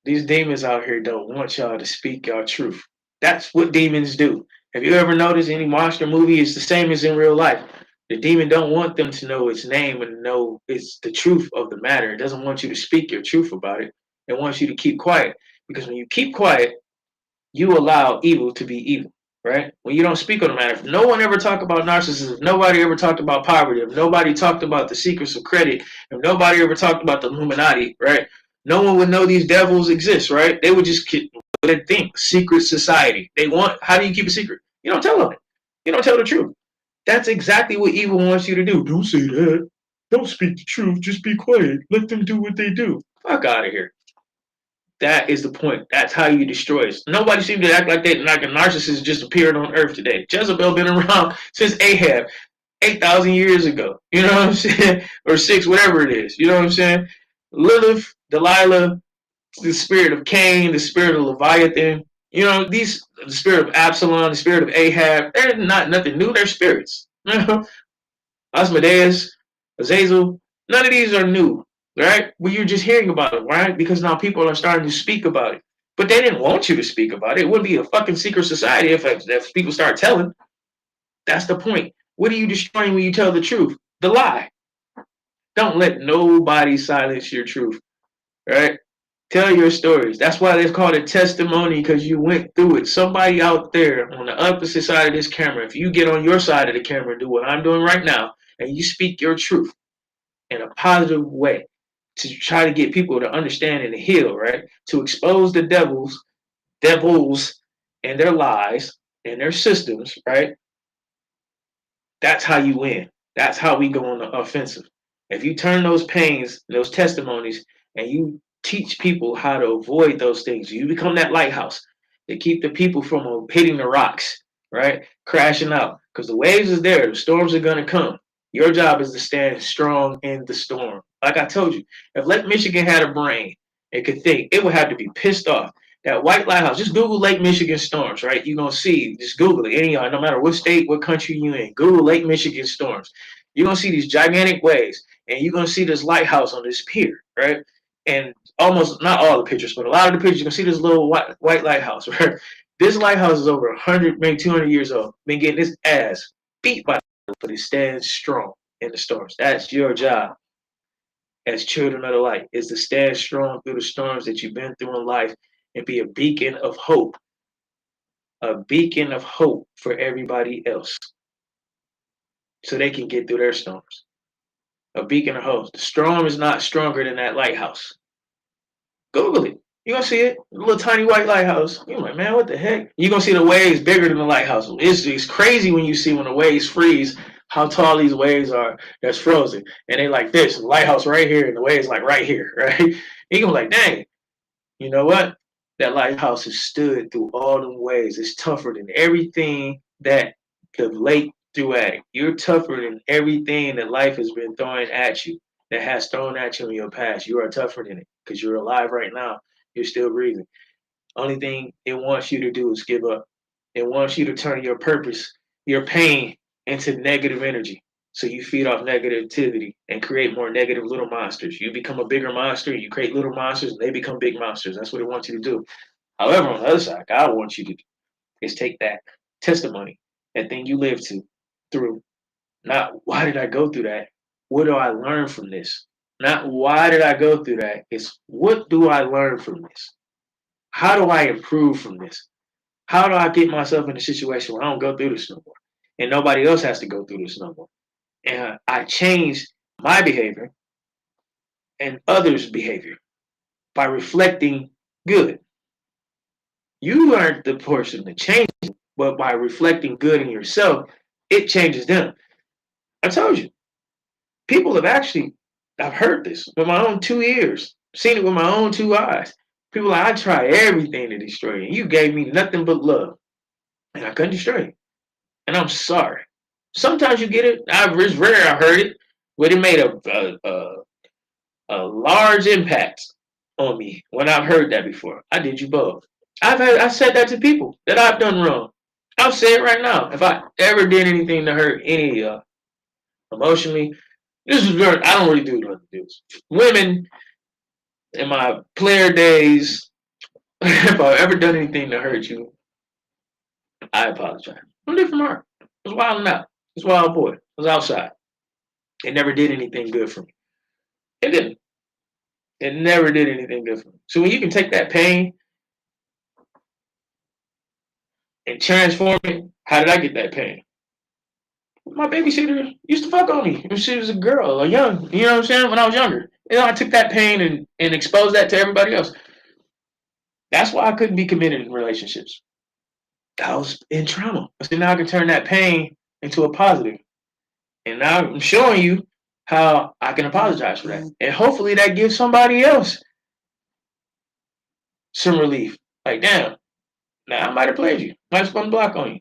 These demons out here don't want y'all to speak your truth. That's what demons do. Have you ever noticed any monster movie? It's the same as in real life. The demon don't want them to know its name and know it's the truth of the matter. It doesn't want you to speak your truth about it. It wants you to keep quiet. Because when you keep quiet, you allow evil to be evil, right? When you don't speak on the matter, if no one ever talked about narcissism, if nobody ever talked about poverty, if nobody talked about the secrets of credit, if nobody ever talked about the Illuminati, right? No one would know these devils exist, right? They would just think secret society. How do you keep a secret? You don't tell them it. You don't tell the truth. That's exactly what evil wants you to do. Don't say that. Don't speak the truth. Just be quiet. Let them do what they do. Fuck out of here. That is the point. That's how you destroy us. Nobody seems to act like that, like a narcissist just appeared on earth today. Jezebel been around since Ahab, 8,000 years ago. You know what I'm saying? Or 6, whatever it is. You know what I'm saying? Lilith, Delilah, the spirit of Cain, the spirit of Leviathan. The spirit of Absalom, the spirit of Ahab, they're not nothing new. They're spirits. Asmodeus, Azazel, none of these are new, right? Well, you're just hearing about it, right? Because now people are starting to speak about it. But they didn't want you to speak about it. It wouldn't be a fucking secret society if people start telling. That's the point. What are you destroying when you tell the truth? The lie. Don't let nobody silence your truth, right? Tell your stories. That's why they call it testimony, because you went through it. Somebody out there on the opposite side of this camera, if you get on your side of the camera and do what I'm doing right now, and you speak your truth in a positive way to try to get people to understand and to heal, right? To expose the devils and their lies and their systems, right? That's how you win. That's how we go on the offensive. If you turn those pains, those testimonies, and you teach people how to avoid those things, you become that lighthouse to keep the people from hitting the rocks, right? Crashing out. Because the waves is there, the storms are going to come. Your job is to stand strong in the storm. Like I told you, if Lake Michigan had a brain, it could think, it would have to be pissed off. That white lighthouse, just Google Lake Michigan storms, right? You're going to see, just Google it. Any, no matter what state, what country you're in, Google Lake Michigan storms. You're going to see these gigantic waves, and you're going to see this lighthouse on this pier, right? And almost, not all the pictures, but a lot of the pictures, you can see this little white lighthouse, right? This lighthouse is over 100, maybe 200 years old. Been getting its ass beat by, but it stands strong in the storms. That's your job as children of the light, is to stand strong through the storms that you've been through in life and be a beacon of hope, for everybody else so they can get through their storms. A beacon of hope. The storm is not stronger than that lighthouse. Google it. You're going to see it. A little tiny white lighthouse. You're like, man, what the heck? You're going to see the waves bigger than the lighthouse. It's crazy when you see when the waves freeze, how tall these waves are that's frozen. And they like this, the lighthouse right here, and the waves like right here, right? You're going to be like, dang, you know what? That lighthouse has stood through all them waves. It's tougher than everything that the lake threw at it. You're tougher than everything that life has been throwing at you, that has thrown at you in your past. You are tougher than it because you're alive right now. You're still breathing. Only thing it wants you to do is give up. It wants you to turn your purpose, your pain, into negative energy. So you feed off negativity and create more negative little monsters. You become a bigger monster, you create little monsters, and they become big monsters. That's what it wants you to do. However, on the other side, God wants you to do is take that testimony, that thing you lived through. Not why did I go through that? What do I learn from this? Not why did I go through that? It's what do I learn from this? How do I improve from this? How do I get myself in a situation where I don't go through this no more? And nobody else has to go through this no more. And I change my behavior and others' behavior by reflecting good. You aren't the person to change it, but by reflecting good in yourself, it changes them. I told you, people have actually, I've heard this with my own 2 ears, seen it with my own 2 eyes. People are like, I try everything to destroy you. You gave me nothing but love, and I couldn't destroy you. And I'm sorry. Sometimes you get it. It's rare I heard it, but it made a large impact on me when I've heard that before. I did you both. I said that to people that I've done wrong. I'll say it right now. If I ever did anything to hurt any of y'all emotionally, this is very, I don't really do nothing to do. Women in my player days, if I've ever done anything to hurt you, I apologize. I'm different from her. I was wilding out. I was a wild boy. I was outside. It never did anything good for me. It didn't. It never did anything good for me. So when you can take that pain and transform it, how did I get that pain? My babysitter used to fuck on me when she was a girl or young. You know what I'm saying? When I was younger. I took that pain and exposed that to everybody else. That's why I couldn't be committed in relationships. I was in trauma. So now I can turn that pain into a positive. And now I'm showing you how I can apologize for that. And hopefully that gives somebody else some relief. Like, damn, now I might have played you. Might have spun block on you.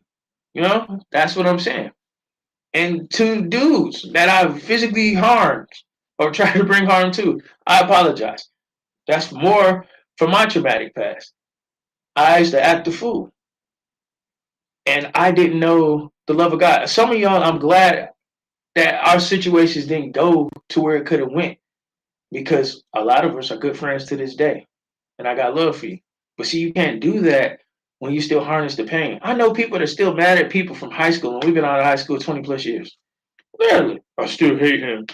You know? That's what I'm saying. And to dudes that I've physically harmed or tried to bring harm to, I apologize. That's more from my traumatic past. I used to act a fool. And I didn't know the love of God. Some of y'all, I'm glad that our situations didn't go to where it could have went. Because a lot of us are good friends to this day. And I got love for you. But see, you can't do that when you still harness the pain. I know people that are still mad at people from high school, and we've been out of high school 20 plus years. Literally, I still hate him.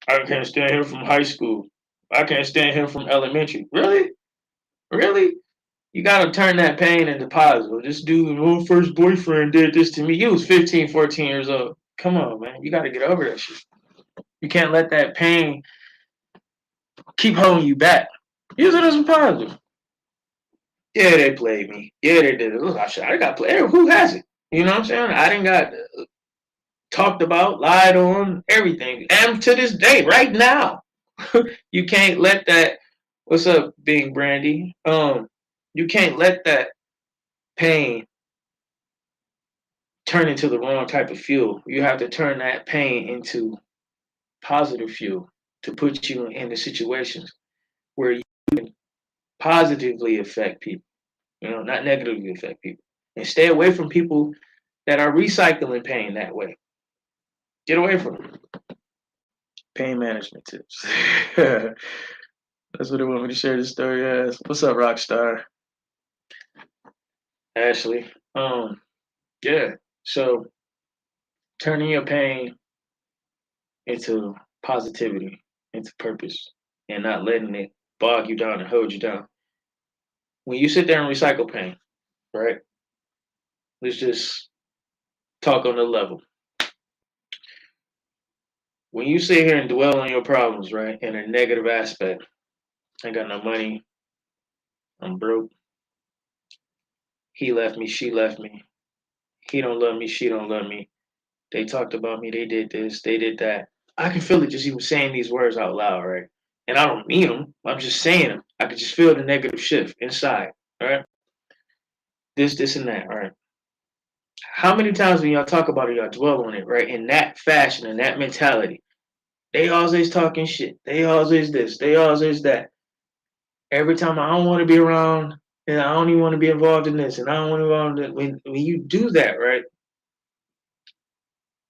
I can't stand him from high school. I can't stand him from elementary. Really? Really? You gotta turn that pain into positive. This dude, my first boyfriend did this to me. He was 15, 14 years old. Come on, man. You gotta get over that shit. You can't let that pain keep holding you back. Use it as a positive. Yeah, they played me. Yeah, they did it. Look, I got played. Who has it? You know what I'm saying? I didn't got talked about, lied on, everything. And to this day, right now, you can't let that. What's up, Bing Brandy? You can't let that pain turn into the wrong type of fuel. You have to turn that pain into positive fuel to put you in the situations where you can positively affect people, not negatively affect people. And stay away from people that are recycling pain that way. Get away from them. Pain management tips. That's what they want me to share this story as. What's up, Rockstar? Ashley. Yeah. So turning your pain into positivity, into purpose, and not letting it bog you down and hold you down. When you sit there and recycle pain, right? Let's just talk on the level. When you sit here and dwell on your problems, right, in a negative aspect, I got no money, I'm broke, he left me, she left me, he don't love me, she don't love me, they talked about me, they did this, they did that. I can feel it just even saying these words out loud, right? And I don't mean them, I'm just saying them. I can just feel the negative shift inside, right? This, and that, right? How many times when y'all talk about it, y'all dwell on it, right? In that fashion, in that mentality. They always talking shit. They always this. They always that. Every time I don't want to be around, and I don't even want to be involved in this, and I don't want to be involved in that. When you do that, right?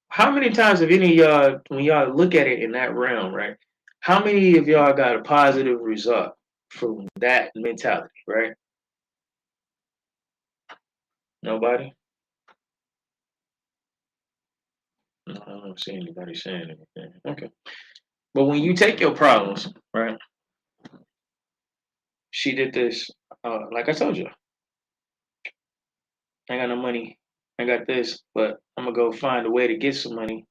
How many times have any of y'all, when y'all look at it in that realm, right? How many of y'all got a positive result from that mentality, right? Nobody? No, I don't see anybody saying anything. Okay. But when you take your problems, right? She did this, like I told you, I ain't got no money. I got this, but I'm gonna go find a way to get some money.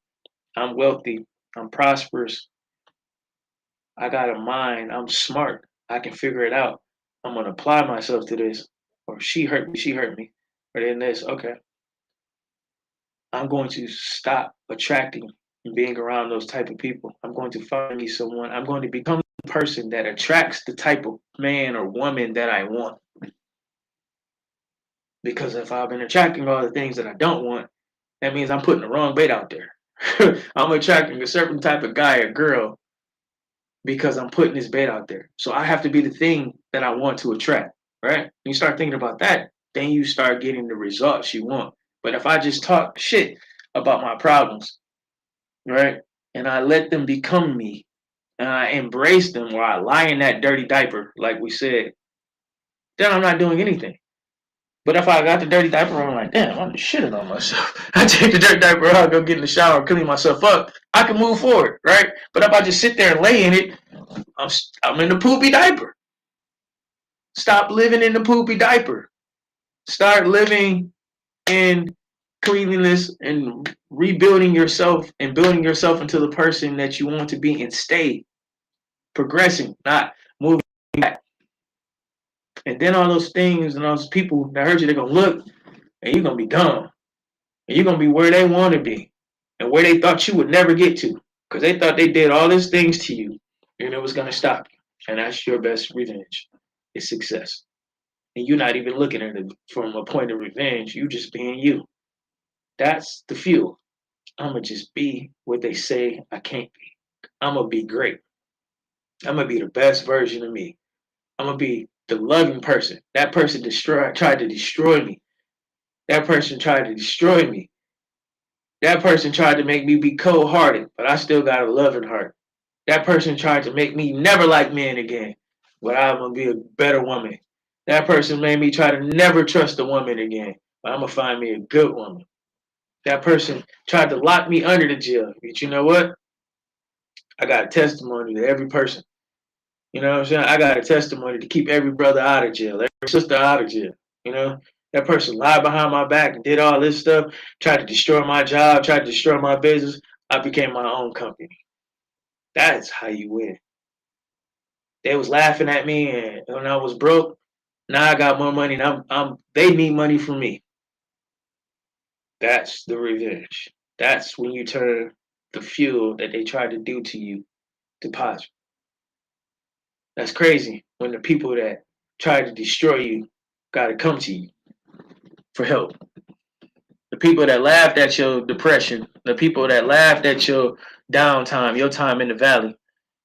I'm wealthy. I'm prosperous. I got a mind. I'm smart. I can figure it out. I'm gonna apply myself to this. Or she hurt me. She hurt me. Or then this. Okay. I'm going to stop attracting and being around those type of people. I'm going to find me someone. I'm going to become the person that attracts the type of man or woman that I want. Because if I've been attracting all the things that I don't want, that means I'm putting the wrong bait out there. I'm attracting a certain type of guy or girl because I'm putting this bait out there. So I have to be the thing that I want to attract, right? When you start thinking about that, then you start getting the results you want. But if I just talk shit about my problems, right, and I let them become me, and I embrace them, or I lie in that dirty diaper, like we said, then I'm not doing anything. But if I got the dirty diaper on, I'm like, damn, I'm shitting on myself. I take the dirty diaper out, go get in the shower, clean myself up. I can move forward, right? But if I just sit there and lay in it, I'm in the poopy diaper. Stop living in the poopy diaper. Start living in cleanliness and rebuilding yourself and building yourself into the person that you want to be and stay progressing, not moving back. And then all those things and those people that hurt you, they're going to look and you're going to be dumb. And you're going to be where they want to be and where they thought you would never get to because they thought they did all these things to you and it was going to stop you. And that's your best revenge is success. And you're not even looking at it from a point of revenge. You just being you. That's the fuel. I'm going to just be what they say I can't be. I'm going to be great. I'm going to be the best version of me. I'm going to be the loving person. That person tried to destroy me. That person tried to destroy me. That person tried to make me be cold-hearted, but I still got a loving heart. That person tried to make me never like men again, but I'm going to be a better woman. That person made me try to never trust a woman again. But I'm gonna find me a good woman. That person tried to lock me under the jail. But you know what? I got a testimony to every person. You know what I'm saying? I got a testimony to keep every brother out of jail, every sister out of jail. You know, that person lied behind my back and did all this stuff, tried to destroy my job, tried to destroy my business. I became my own company. That's how you win. They was laughing at me, and when I was broke, now I got more money, and they need money from me. That's the revenge. That's when you turn the fuel that they tried to do to you to positive. That's crazy when the people that tried to destroy you got to come to you for help. The people that laughed at your depression, the people that laughed at your downtime, your time in the valley.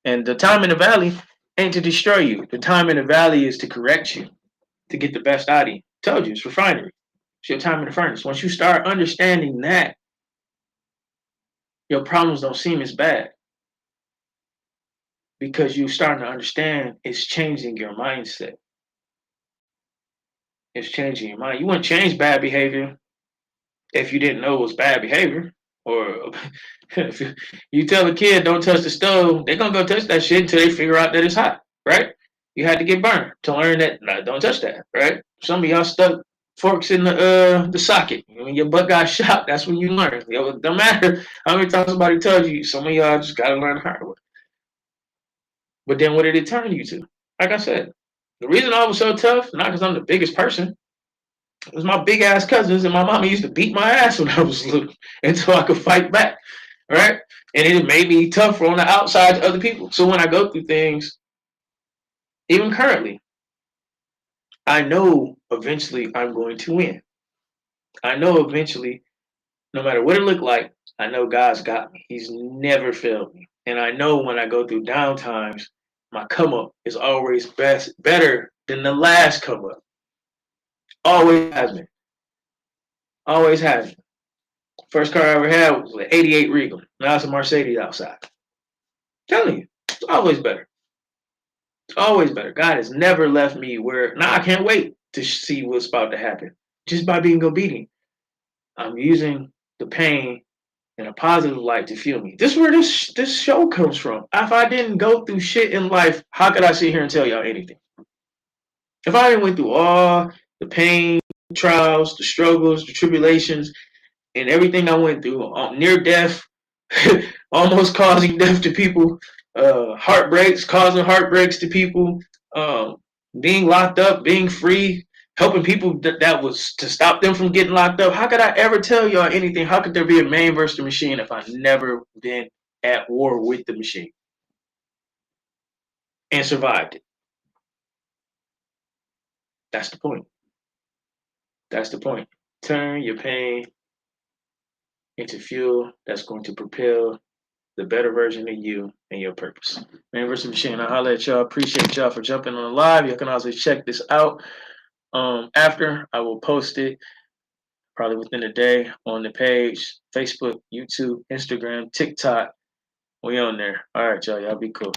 And the time in the valley ain't to destroy you. The time in the valley is to correct you, to get the best out of you. Told you, it's refinery. It's your time in the furnace. Once you start understanding that, your problems don't seem as bad because you're starting to understand it's changing your mindset. It's changing your mind. You wouldn't change bad behavior if you didn't know it was bad behavior. Or if you tell a kid don't touch the stove, they're gonna go touch that shit until they figure out that it's hot, right? You had to get burned to learn that. Nah, don't touch that, right? Some of y'all stuck forks in the socket. When your butt got shot, that's when you learn. It don't matter how many times somebody tells you. Some of y'all just gotta learn the hard way. But then what did it turn you to? Like I said, the reason I was so tough, not because I'm the biggest person, it was my big ass cousins and my mama used to beat my ass when I was little until I could fight back, right? And it made me tougher on the outside to other people. So when I go through things, even currently, I know eventually I'm going to win. I know eventually, no matter what it looked like, I know God's got me. He's never failed me. And I know when I go through down times, my come up is always better than the last come up. Always has been. Always has been. First car I ever had was an 88 Regal. Now it's a Mercedes outside. I'm telling you, it's always better. It's always better. God has never left me where, now I can't wait to see what's about to happen. Just by being obedient. I'm using the pain in a positive light to fuel me. This is where this show comes from. If I didn't go through shit in life, how could I sit here and tell y'all anything? If I didn't went through all the pain, the trials, the struggles, the tribulations, and everything I went through, near death, almost causing death to people, heartbreaks, causing heartbreaks to people, being locked up, being free, helping people that was to stop them from getting locked up. How could I ever tell y'all anything? How could there be a man versus the machine if I've never been at war with the machine and survived it? That's the point. That's the point. Turn your pain into fuel that's going to propel the better version of you and your purpose. Man versus Machine. I holler at y'all. Appreciate y'all for jumping on the live. You can also check this out. After I will post it probably within a day on the page, Facebook, YouTube, Instagram, TikTok. We on there. All right, y'all. Y'all be cool.